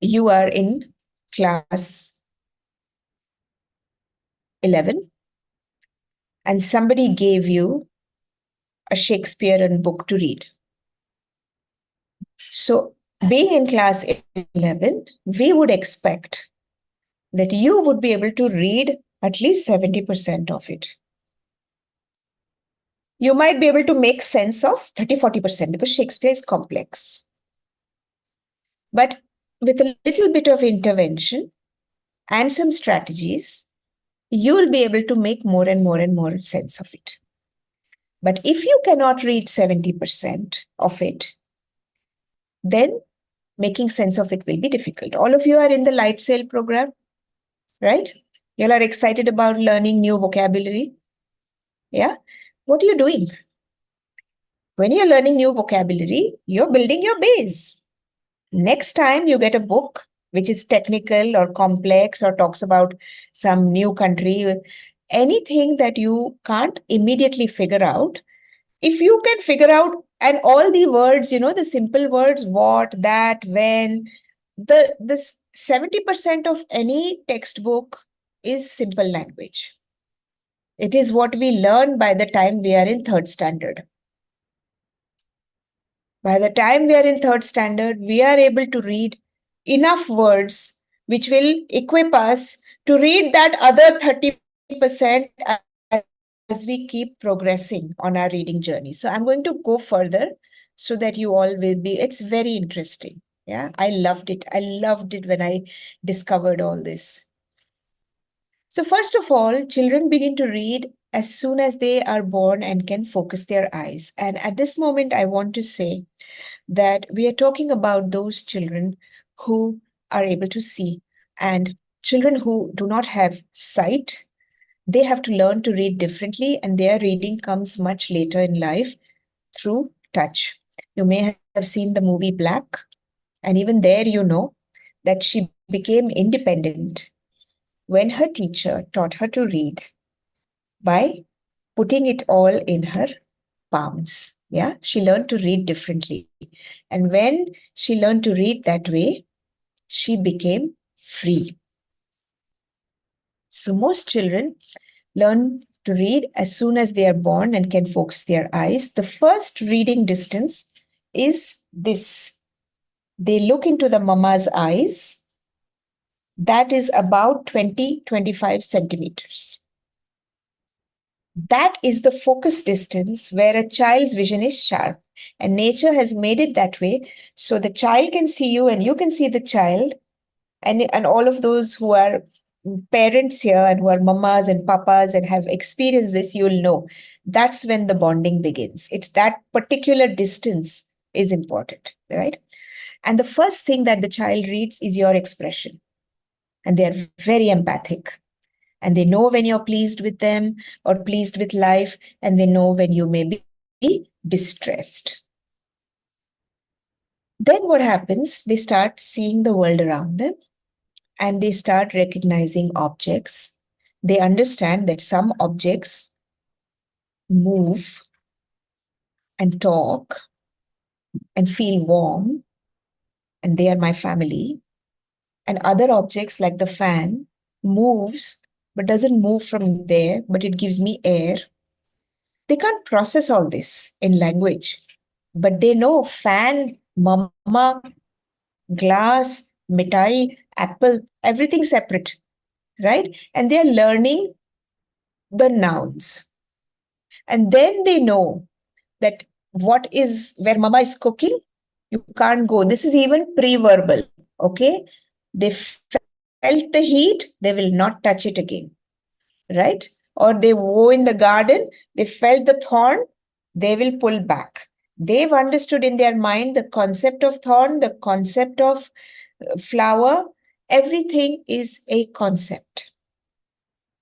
you are in class 11 and somebody gave you a Shakespearean book to read. So being in class 11, we would expect that you would be able to read at least 70% of it. You might be able to make sense of 30-40% because Shakespeare is complex. But with a little bit of intervention and some strategies, you will be able to make more and more and more sense of it. But if you cannot read 70% of it, then making sense of it will be difficult. All of you are in the Light Sail program, right? You all are excited about learning new vocabulary. Yeah? What are you doing? When you're learning new vocabulary, you're building your base. Next time you get a book which is technical or complex or talks about some new country, anything that you can't immediately figure out, if you can figure out, and all the words, the simple words, what, that, when, this 70% of any textbook is simple language. It is what we learn by the time we are in third standard. By the time we are in third standard, we are able to read enough words which will equip us to read that other 30% as we keep progressing on our reading journey. So I'm going to go further so that you all will be, it's very interesting. Yeah, I loved it. I loved it when I discovered all this. So first of all, children begin to read as soon as they are born and can focus their eyes. And at this moment, I want to say that we are talking about those children who are able to see, and children who do not have sight, they have to learn to read differently, and their reading comes much later in life through touch. You may have seen the movie Black, and even there you know that she became independent when her teacher taught her to read by putting it all in her palms. Yeah, she learned to read differently. And when she learned to read that way, she became free. So most children learn to read as soon as they are born and can focus their eyes. The first reading distance is this. They look into the mama's eyes. That is about 20-25 centimeters. That is the focus distance where a child's vision is sharp. And nature has made it that way. So the child can see you and you can see the child. And all of those who are parents here and who are mamas and papas and have experienced this, you'll know that's when the bonding begins. It's that particular distance is important, right? And the first thing that the child reads is your expression. And they're very empathic. And they know when you're pleased with them or pleased with life, and they know when you may be distressed. Then what happens? They start seeing the world around them and they start recognizing objects. They understand that some objects move and talk and feel warm, and they are my family. And other objects like the fan moves but doesn't move from there, but it gives me air. They can't process all this in language, but they know fan, mama, glass, mithai, apple, everything separate, right? And they're learning the nouns. And then they know that where mama is cooking, you can't go. This is even pre-verbal, okay? They felt the heat, they will not touch it again, right? Or they go in the garden, they felt the thorn, they will pull back. They've understood in their mind the concept of thorn, the concept of flower. Everything is a concept.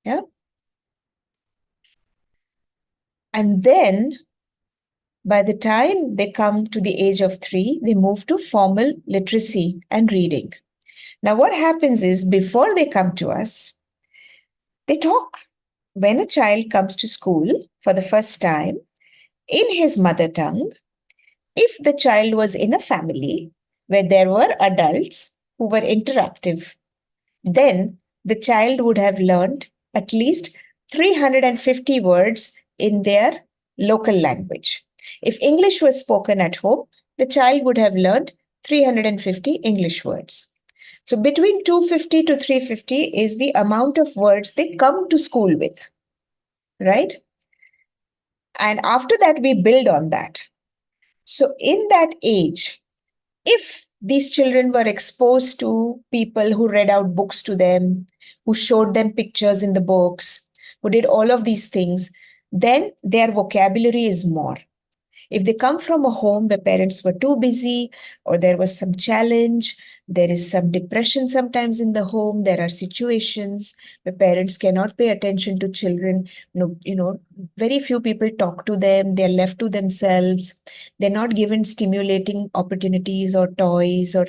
Yeah. And then by the time they come to the age of 3, they move to formal literacy and reading. Now, what happens is before they come to us, they talk. When a child comes to school for the first time in his mother tongue, if the child was in a family where there were adults who were interactive, then the child would have learned at least 350 words in their local language. If English was spoken at home, the child would have learned 350 English words. So between 250 to 350 is the amount of words they come to school with, right? And after that, we build on that. So in that age, if these children were exposed to people who read out books to them, who showed them pictures in the books, who did all of these things, then their vocabulary is more. If they come from a home where parents were too busy or there was some challenge, there is some depression sometimes in the home, there are situations where parents cannot pay attention to children. Very few people talk to them, they're left to themselves, they're not given stimulating opportunities or toys or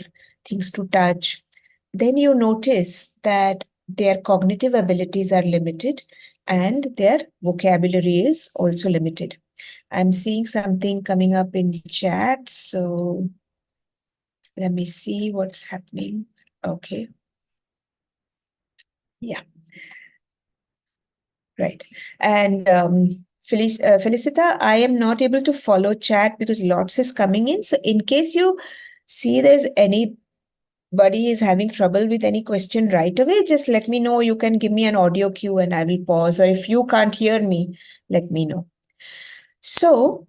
things to touch. Then you notice that their cognitive abilities are limited and their vocabulary is also limited. I'm seeing something coming up in chat, so let me see what's happening. Okay. Yeah. Right. And Felicita, I am not able to follow chat because lots is coming in. So in case you see there's anybody is having trouble with any question right away, just let me know. You can give me an audio cue and I will pause. Or if you can't hear me, let me know. So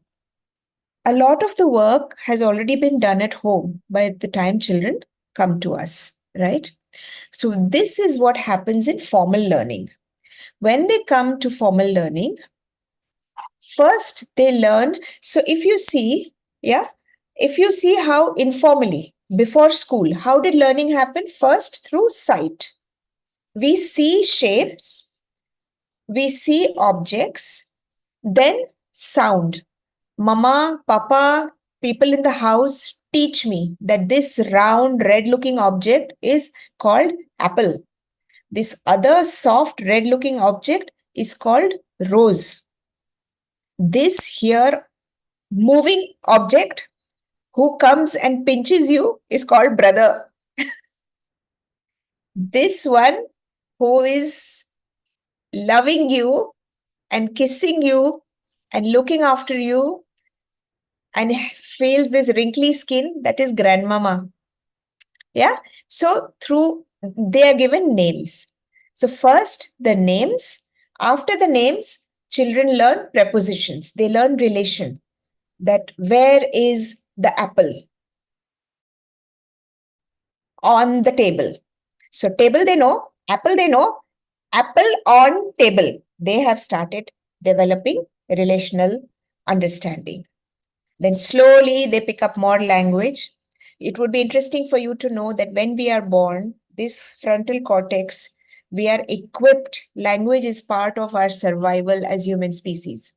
a lot of the work has already been done at home by the time children come to us, right? So this is what happens in formal learning. When they come to formal learning, first they learn. So if you see how informally before school, how did learning happen? First through sight. We see shapes, we see objects, then sound. Mama, Papa, people in the house teach me that this round red looking object is called apple. This other soft red looking object is called rose. This here moving object who comes and pinches you is called brother. This one who is loving you and kissing you and looking after you and feels this wrinkly skin, that is grandmama. Yeah. So they are given names. So first the names. After the names, children learn prepositions. They learn relation. That where is the apple? On the table. So table they know, apple they know, apple on table. They have started developing relational understanding. Then slowly they pick up more language. It would be interesting for you to know that when we are born, this frontal cortex, we are equipped. Language is part of our survival as human species.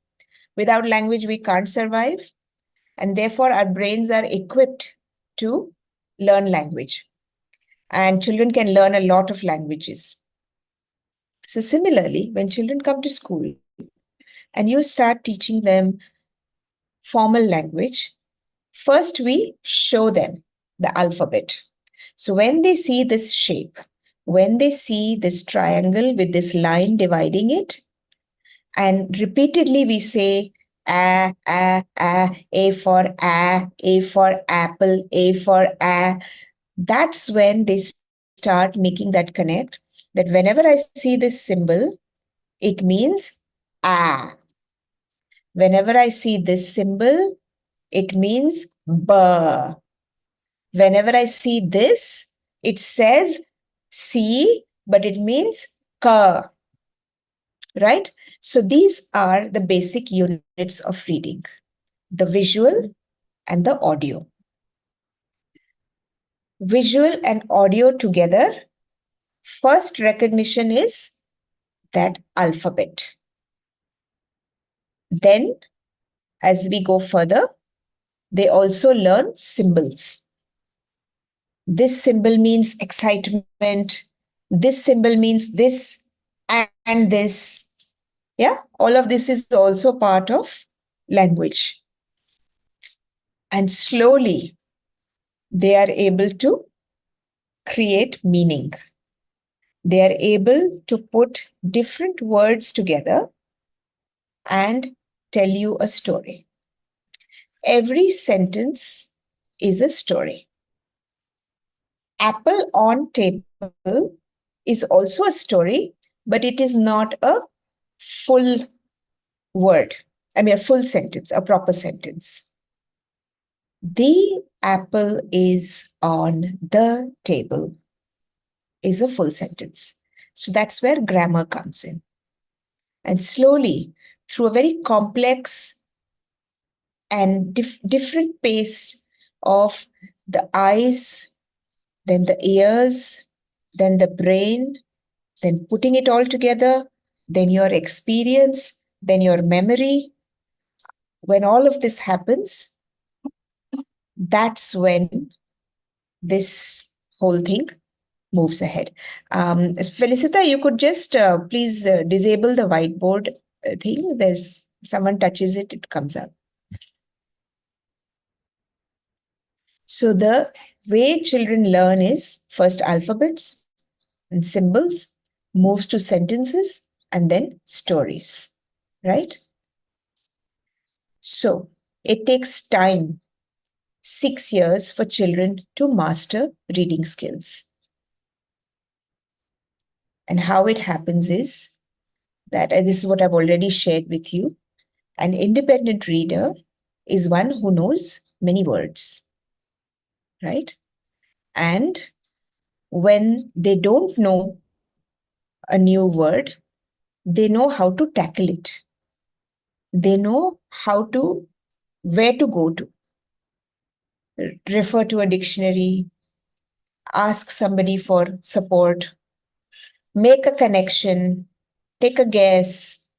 Without language, we can't survive. And therefore, our brains are equipped to learn language. And children can learn a lot of languages. So similarly, when children come to school and you start teaching them formal language, first we show them the alphabet. So when they see this shape, when they see this triangle with this line dividing it, and repeatedly we say A for A for apple, A for A, that's when they start making that connect that whenever I see this symbol, it means A. Whenever I see this symbol, it means B. Whenever I see this, it says C, but it means K. Right? So these are the basic units of reading, the visual and the audio. Visual and audio together, first recognition is that alphabet. Then, as we go further, they also learn symbols. This symbol means excitement. This symbol means this and this. Yeah, all of this is also part of language. And slowly, they are able to create meaning. They are able to put different words together and tell you a story. Every sentence is a story. Apple on table is also a story, but it is not a full word. I mean, a full sentence, a proper sentence. The apple is on the table is a full sentence. So that's where grammar comes in. And slowly, through a very complex and different pace of the eyes, then the ears, then the brain, then putting it all together, then your experience, then your memory. When all of this happens, that's when this whole thing moves ahead. Felicita, you could just please disable the whiteboard thing. There's someone touches it, it comes up. So the way children learn is first alphabets and symbols, moves to sentences, and then stories, right? So it takes time, 6 years for children to master reading skills. And how it happens is that, and this is what I've already shared with you, an independent reader is one who knows many words, right? And when they don't know a new word, they know how to tackle it. They know where to go to. Refer to a dictionary, ask somebody for support, make a connection, take a guess,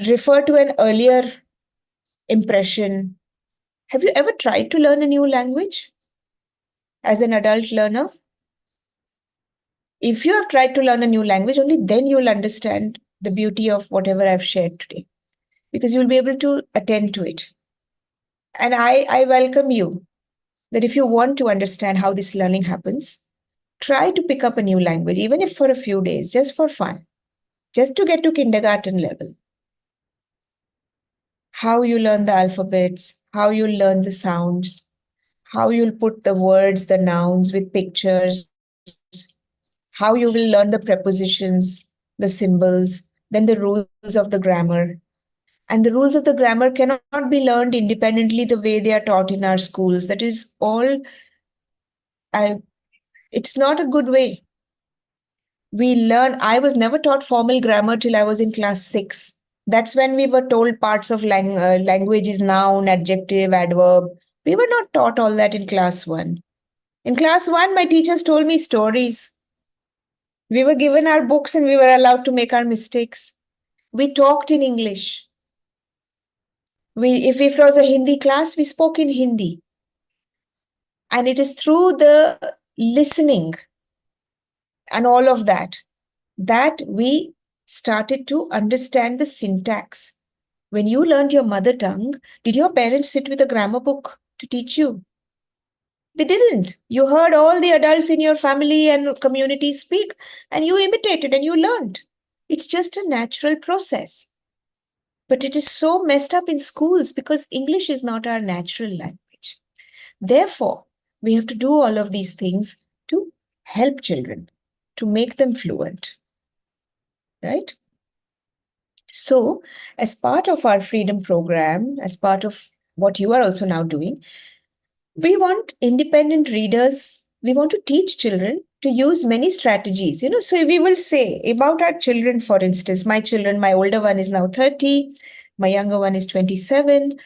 refer to an earlier impression. Have you ever tried to learn a new language as an adult learner? If you have tried to learn a new language, only then you'll understand the beauty of whatever I've shared today, because you'll be able to attend to it. And I welcome you that if you want to understand how this learning happens, try to pick up a new language, even if for a few days, just for fun, just to get to kindergarten level. How you learn the alphabets, how you learn the sounds, how you'll put the words, the nouns with pictures, how you will learn the prepositions, the symbols, then the rules of the grammar. And the rules of the grammar cannot be learned independently the way they are taught in our schools. That is all, it's not a good way. I was never taught formal grammar till I was in class 6. That's when we were told parts of language is noun, adjective, adverb. We were not taught all that in class 1. In class 1, my teachers told me stories. We were given our books and we were allowed to make our mistakes. We talked in English. If it was a Hindi class, we spoke in Hindi. And it is through the listening and all of that we started to understand the syntax. When you learned your mother tongue, did your parents sit with a grammar book to teach you? They didn't. You heard all the adults in your family and community speak, and you imitated and you learned. It's just a natural process. But it is so messed up in schools because English is not our natural language. Therefore, we have to do all of these things to help children, to make them fluent. Right? So, as part of our freedom program, as part of what you are also now doing, we want independent readers. We want to teach children to use many strategies. So we will say about our children, for instance, my children, my older one is now 30, my younger one is 27.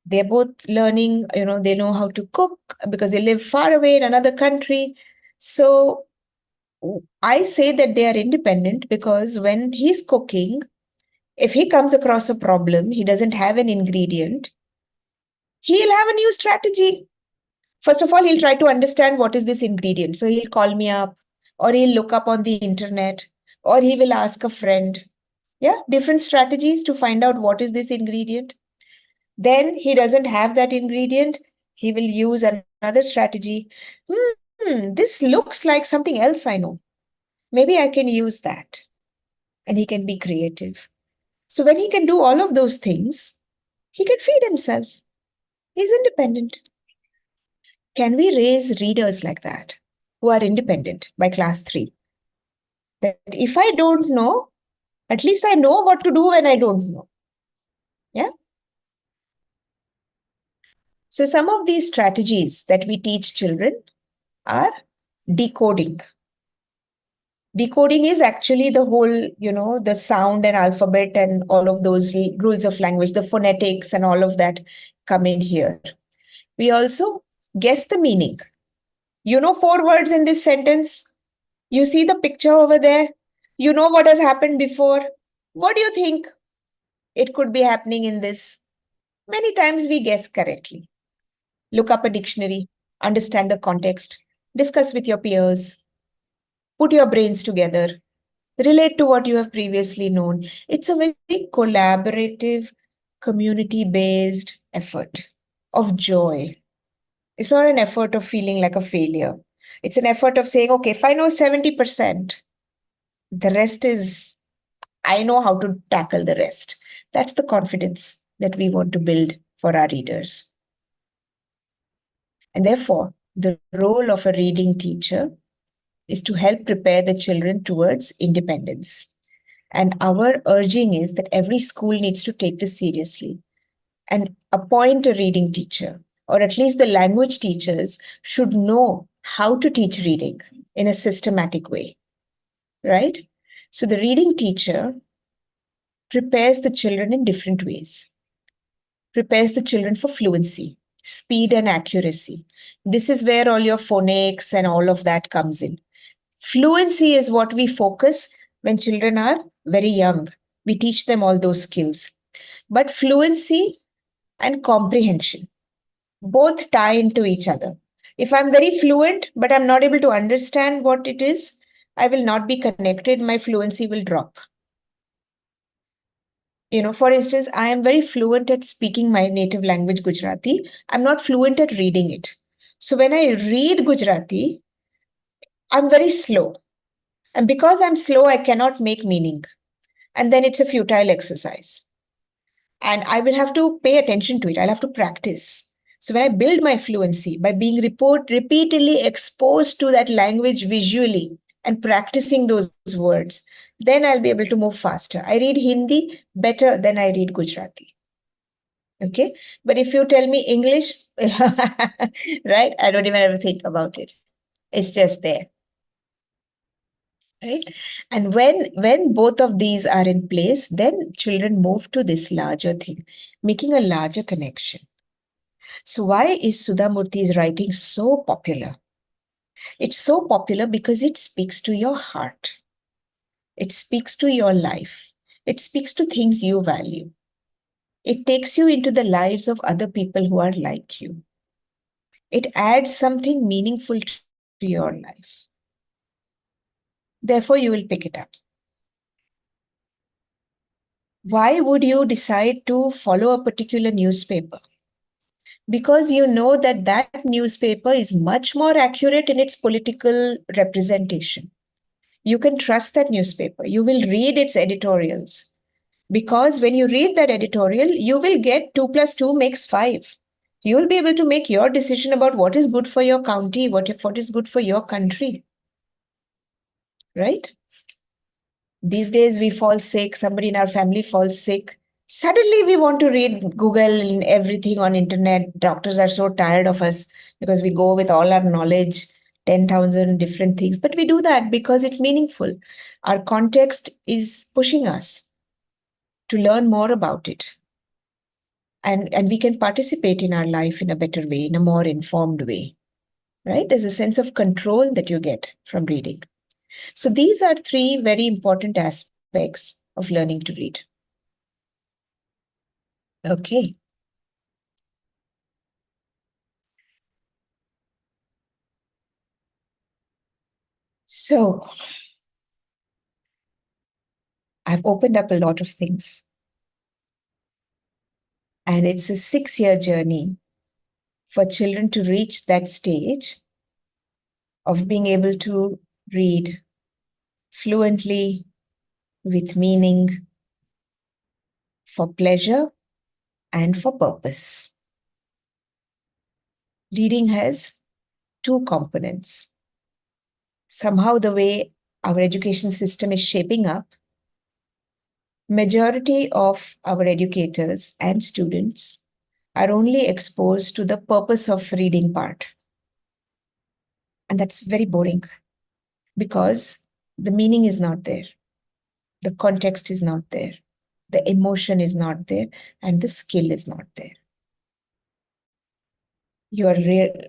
They're both learning, they know how to cook because they live far away in another country. So I say that they are independent because when he's cooking, if he comes across a problem, he doesn't have an ingredient, he'll have a new strategy. First of all, he'll try to understand what is this ingredient. So he'll call me up, or he'll look up on the internet, or he will ask a friend. Yeah, different strategies to find out what is this ingredient. Then he doesn't have that ingredient. He will use another strategy. this looks like something else I know. Maybe I can use that. And he can be creative. So when he can do all of those things, he can feed himself. He's independent. Can we raise readers like that who are independent by class 3? That if I don't know, at least I know what to do when I don't know. Yeah. So some of these strategies that we teach children are decoding. Decoding is actually the whole, the sound and alphabet and all of those rules of language, the phonetics and all of that come in here. We also guess the meaning. You know 4 words in this sentence. You see the picture over there. You know what has happened before. What do you think it could be happening in this? Many times we guess correctly. Look up a dictionary, understand the context, discuss with your peers, put your brains together, relate to what you have previously known. It's a very collaborative, community-based effort of joy. It's not an effort of feeling like a failure. It's an effort of saying, okay, if I know 70%, the rest is, I know how to tackle the rest. That's the confidence that we want to build for our readers. And therefore, the role of a reading teacher is to help prepare the children towards independence. And our urging is that every school needs to take this seriously and appoint a reading teacher, or at least the language teachers should know how to teach reading in a systematic way, right? So the reading teacher prepares the children in different ways, prepares the children for fluency, speed and accuracy. This is where all your phonics and all of that comes in. Fluency is what we focus when children are very young. We teach them all those skills. But fluency and comprehension both tie into each other. If I'm very fluent, but I'm not able to understand what it is, I will not be connected. My fluency will drop. For instance, I am very fluent at speaking my native language, Gujarati. I'm not fluent at reading it. So when I read Gujarati, I'm very slow. And because I'm slow, I cannot make meaning. And then it's a futile exercise. And I will have to pay attention to it. I'll have to practice. So when I build my fluency by being repeatedly exposed to that language visually and practicing those words, then I'll be able to move faster. I read Hindi better than I read Gujarati. Okay. But if you tell me English, right, I don't even ever think about it. It's just there. Right. And when both of these are in place, then children move to this larger thing, making a larger connection. So why is Sudha Murthy's writing so popular? It's so popular because it speaks to your heart. It speaks to your life. It speaks to things you value. It takes you into the lives of other people who are like you. It adds something meaningful to your life. Therefore, you will pick it up. Why would you decide to follow a particular newspaper? Because you know that that newspaper is much more accurate in its political representation. You can trust that newspaper. You will read its editorials. Because when you read that editorial, you will get 2 plus 2 makes 5. You will be able to make your decision about what is good for your county, what is good for your country. Right? These days we fall sick, somebody in our family falls sick. Suddenly we want to read Google and everything on internet. Doctors are so tired of us because we go with all our knowledge, 10,000 different things. But we do that because it's meaningful. Our context is pushing us to learn more about it. And we can participate in our life in a better way, in a more informed way. Right? There's a sense of control that you get from reading. So these are 3 very important aspects of learning to read. Okay. So I've opened up a lot of things. And it's a 6-year journey for children to reach that stage of being able to read fluently, with meaning, for pleasure and for purpose. Reading has two components. Somehow the way our education system is shaping up, majority of our educators and students are only exposed to the purpose of reading part. And that's very boring because the meaning is not there. The context is not there. The emotion is not there. And the skill is not there. You are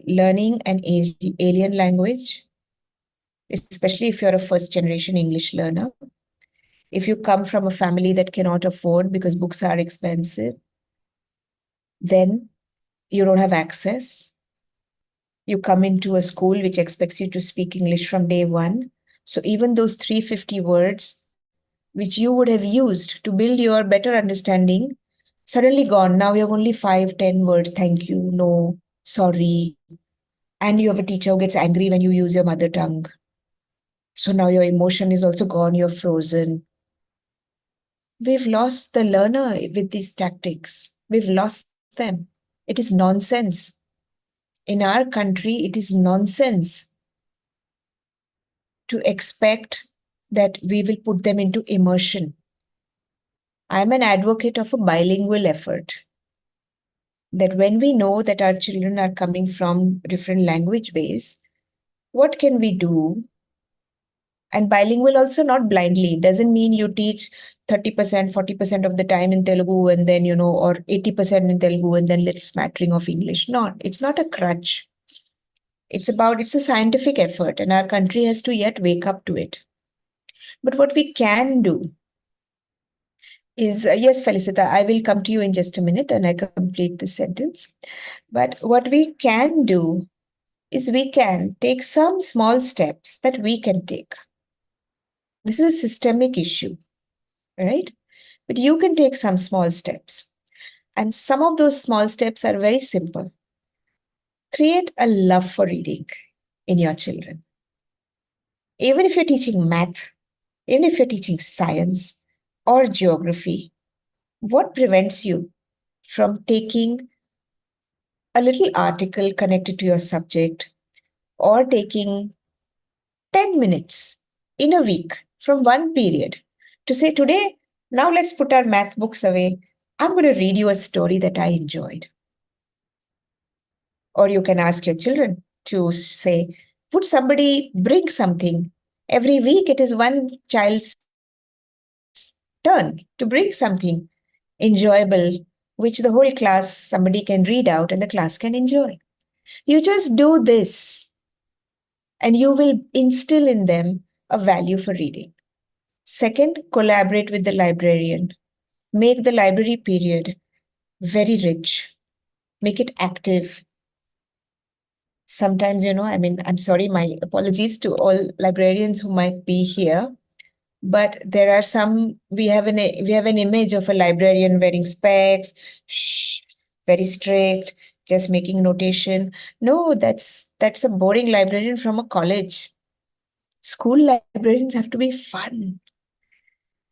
learning an alien language, especially if you're a first generation English learner. If you come from a family that cannot afford because books are expensive, then you don't have access. You come into a school which expects you to speak English from day one. So even those 350 words, which you would have used to build your better understanding, suddenly gone. Now you have only 5-10 words. Thank you, no, sorry. And you have a teacher who gets angry when you use your mother tongue. So now your emotion is also gone. You're frozen. We've lost the learner with these tactics. We've lost them. It is nonsense. In our country, it is nonsense to expect that we will put them into immersion. I'm an advocate of a bilingual effort. That when we know that our children are coming from different language base, what can we do? And bilingual also not blindly. Doesn't mean you teach 30%, 40% of the time in Telugu and then, or 80% in Telugu and then little smattering of English. No, it's not a crutch. It's a scientific effort and our country has to yet wake up to it. But what we can do is, yes, Felicita, I will come to you in just a minute and I complete this sentence. But what we can do is we can take some small steps that we can take. This is a systemic issue, right? But you can take some small steps. And some of those small steps are very simple. Create a love for reading in your children. Even if you're teaching math, even if you're teaching science or geography, what prevents you from taking a little article connected to your subject or taking 10 minutes in a week from one period to say, today, now let's put our math books away. I'm going to read you a story that I enjoyed. Or you can ask your children to say, would somebody bring something? Every week, it is one child's turn to bring something enjoyable, which the whole class, somebody can read out and the class can enjoy. You just do this and you will instill in them a value for reading. Second, collaborate with the librarian. Make the library period very rich. Make it active. Sometimes, I'm sorry, my apologies to all librarians who might be here, but there are some, we have an image of a librarian wearing specs, very strict, just making notation. No, that's a boring librarian from a college. School librarians have to be fun.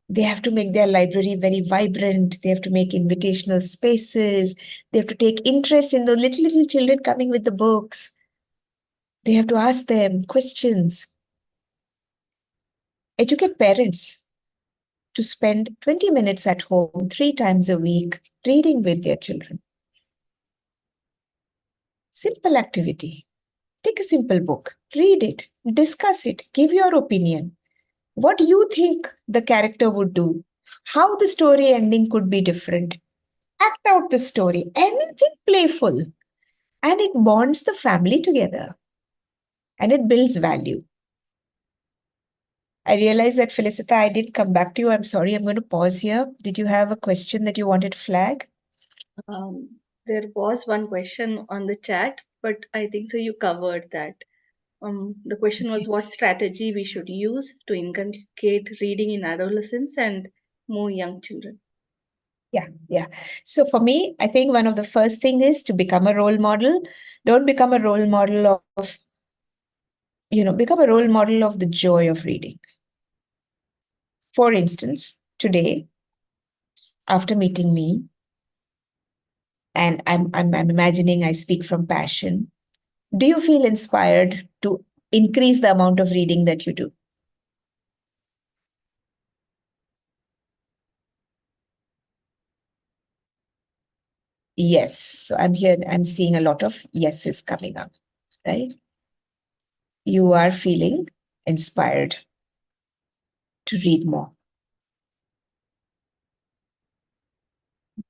They have to make their library very vibrant. They have to make invitational spaces. They have to take interest in the little children coming with the books. They have to ask them questions. Educate parents to spend 20 minutes at home 3 times a week reading with their children. Simple activity. Take a simple book, read it, discuss it, give your opinion. What do you think the character would do? How the story ending could be different? Act out the story, anything playful. And it bonds the family together. And it builds value. I realize that, Felicita, I did come back to you. I'm sorry, I'm going to pause here. Did you have a question that you wanted to flag? There was one question on the chat, but I think so you covered that. The question was what strategy we should use to inculcate reading in adolescents and more young children. Yeah. So for me, I think one of the first thing is to become a role model. Don't become a role model of become a role model of the joy of reading. For instance, today, after meeting me, and I'm imagining I speak from passion, do you feel inspired to increase the amount of reading that you do? Yes. So I'm seeing a lot of yeses coming up, right? You are feeling inspired to read more.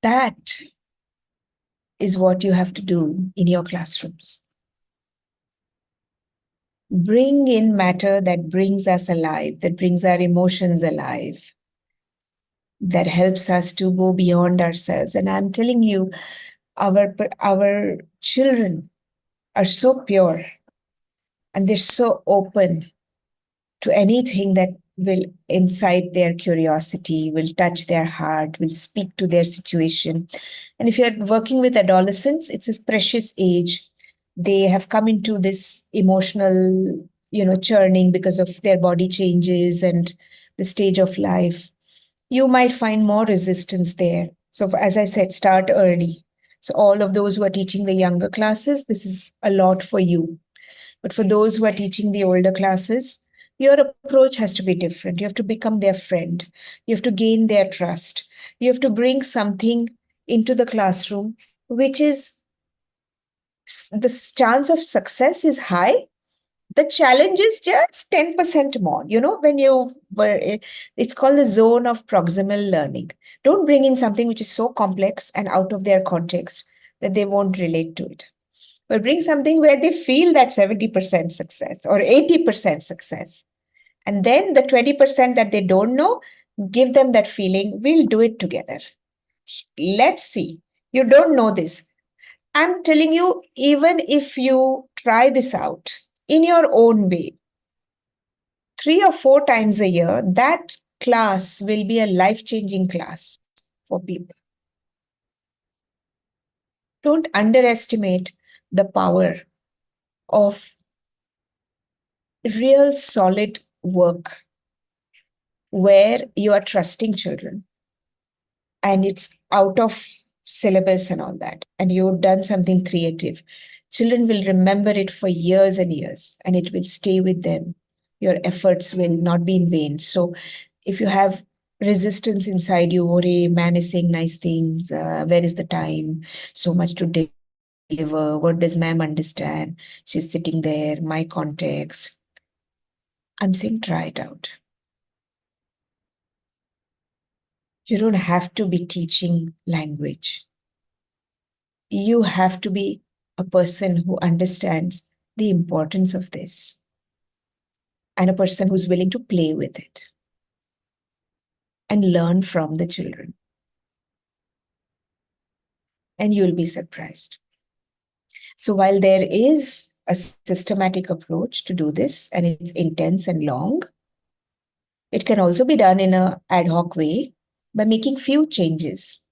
That is what you have to do in your classrooms. Bring in matter that brings us alive, that brings our emotions alive, that helps us to go beyond ourselves. And I'm telling you, our children are so pure and they're so open to anything that will incite their curiosity, will touch their heart, will speak to their situation. And if you're working with adolescents, it's a precious age. They have come into this emotional, churning because of their body changes and the stage of life. You might find more resistance there. So, as I said, start early. So, all of those who are teaching the younger classes, this is a lot for you. But for those who are teaching the older classes, your approach has to be different. You have to become their friend. You have to gain their trust. You have to bring something into the classroom, which is the chance of success is high. The challenge is just 10% more. When it's called the zone of proximal learning. Don't bring in something which is so complex and out of their context that they won't relate to it. But bring something where they feel that 70% success or 80% success. And then the 20% that they don't know, give them that feeling, we'll do it together. Let's see. You don't know this. I'm telling you, even if you try this out in your own way, 3 or 4 times a year, that class will be a life-changing class for people. Don't underestimate the power of real solid work where you are trusting children and it's out of syllabus and all that, and you've done something creative. Children will remember it for years and years, and it will stay with them. Your efforts will not be in vain. So if you have resistance inside you, or a man is saying nice things, where is the time? So much to deliver. What does ma'am understand? She's sitting there, my context. I'm saying try it out. You don't have to be teaching language. You have to be a person who understands the importance of this and a person who's willing to play with it and learn from the children. And you'll be surprised. So while there is a systematic approach to do this and it's intense and long, it can also be done in an ad hoc way by making few changes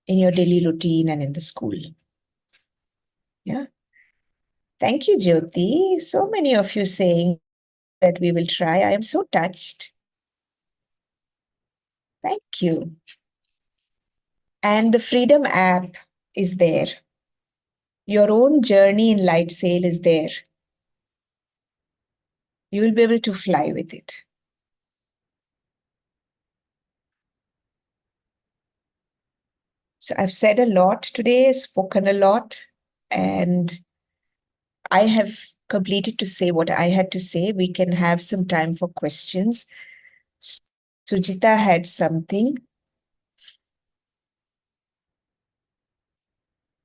in your daily routine and in the school. Yeah. Thank you, Jyoti. So many of you saying that we will try. I am so touched. Thank you. And the Freedom app is there. Your own journey in Light Sail is there. You will be able to fly with it. So I've said a lot today, spoken a lot, and I have completed to say what I had to say. We can have some time for questions. Sujita had something.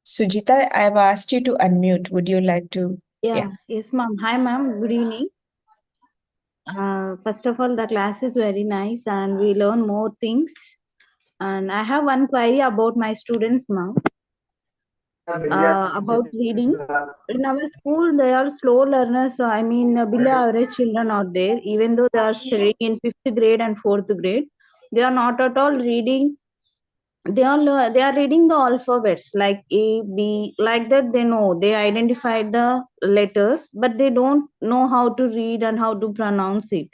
Sujita, I've asked you to unmute. Would you like to? Yeah. Yes, ma'am. Hi, ma'am. Good evening. First of all, the class is very nice and we learn more things. And I have one query about my students, ma'am. About reading. In our school, they are slow learners. I mean, below average children are there, even though they are studying in 5th grade and 4th grade. They are not at all reading they are reading the alphabets like A, B, like that. They know, they identify the letters, but they don't know how to read and how to pronounce it.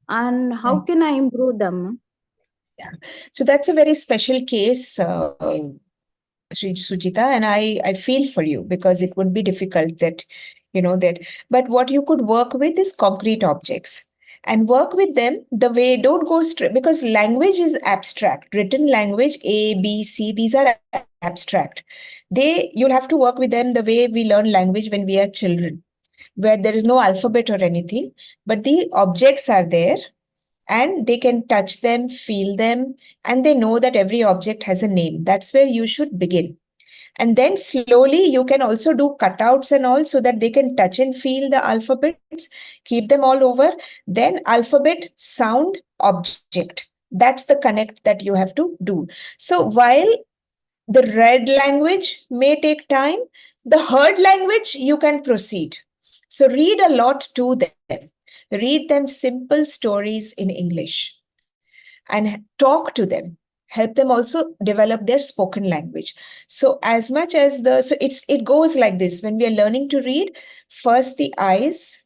And how can I improve them? Yeah. So that's a very special case, Sujita, and I feel for you because it would be difficult that, but what you could work with is concrete objects and work with them the way, don't go straight, because language is abstract. Written language, A, B, C, these are abstract. You'll have to work with them the way we learn language when we are children, where there is no alphabet or anything, but the objects are there and they can touch them, feel them, and they know that every object has a name. That's where you should begin. And then slowly you can also do cutouts and all so that they can touch and feel the alphabets, keep them all over. Then alphabet, sound, object. That's the connect that you have to do. So while the read language may take time, the heard language you can proceed. So read a lot to them. Read them simple stories in English and talk to them. Help them also develop their spoken language. So as much as it goes like this. When we are learning to read, first the eyes,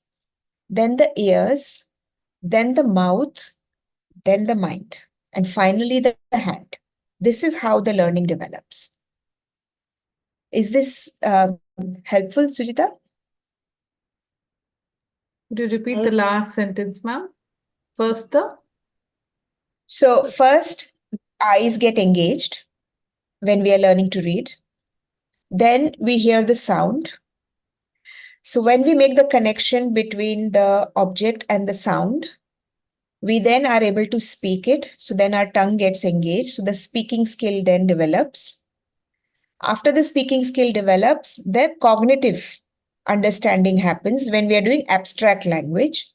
then the ears, then the mouth, then the mind, and finally the hand. This is how the learning develops. Is this helpful, Sujita? Could you repeat the last sentence, ma'am? First, So first, eyes get engaged when we are learning to read. Then we hear the sound. So when we make the connection between the object and the sound, we then are able to speak it. So then our tongue gets engaged. So the speaking skill then develops. After the speaking skill develops, the cognitive understanding happens when we are doing abstract language.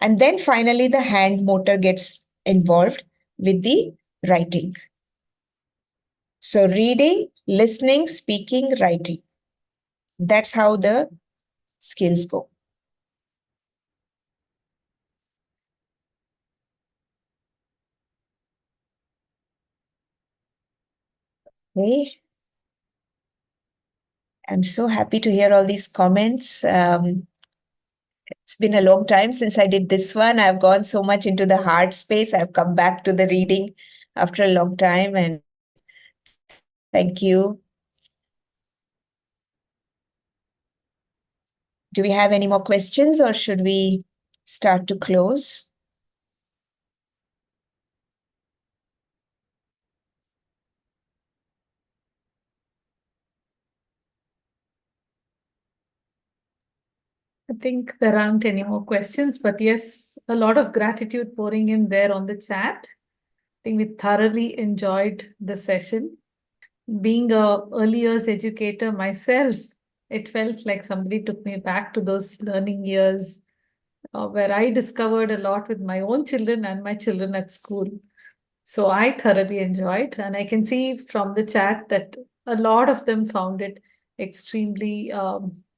And then finally, the hand motor gets involved with the writing. So reading, listening, speaking, writing. That's how the skills go. Okay. I'm so happy to hear all these comments. It's been a long time since I did this one. I've gone so much into the heart space. I've come back to the reading after a long time, and thank you. Do we have any more questions or should we start to close? I think there aren't any more questions, but yes, a lot of gratitude pouring in there on the chat. I think we thoroughly enjoyed the session. Being a early years educator myself, it felt like somebody took me back to those learning years where I discovered a lot with my own children and my children at school. So I thoroughly enjoyed, and I can see from the chat that a lot of them found it extremely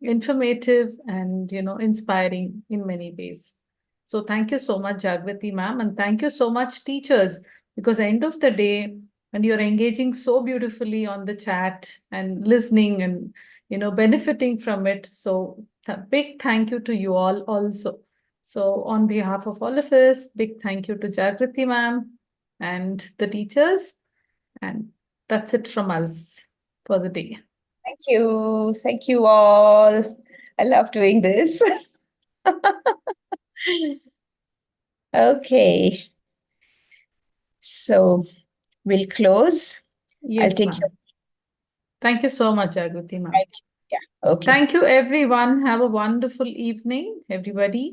informative and inspiring in many ways. So thank you so much, Jagrati ma'am, and thank you so much, teachers, because end of the day, and you're engaging so beautifully on the chat and listening and benefiting from it. So big thank you to you all also. So on behalf of all of us, big thank you to Jagrati ma'am and the teachers. And that's it from us for the day. Thank you. Thank you all. I love doing this. Okay. So we'll close. Yes, I'll take ma'am. Thank you so much, Jagrati ma'am. Yeah. Okay. Thank you, everyone. Have a wonderful evening, everybody.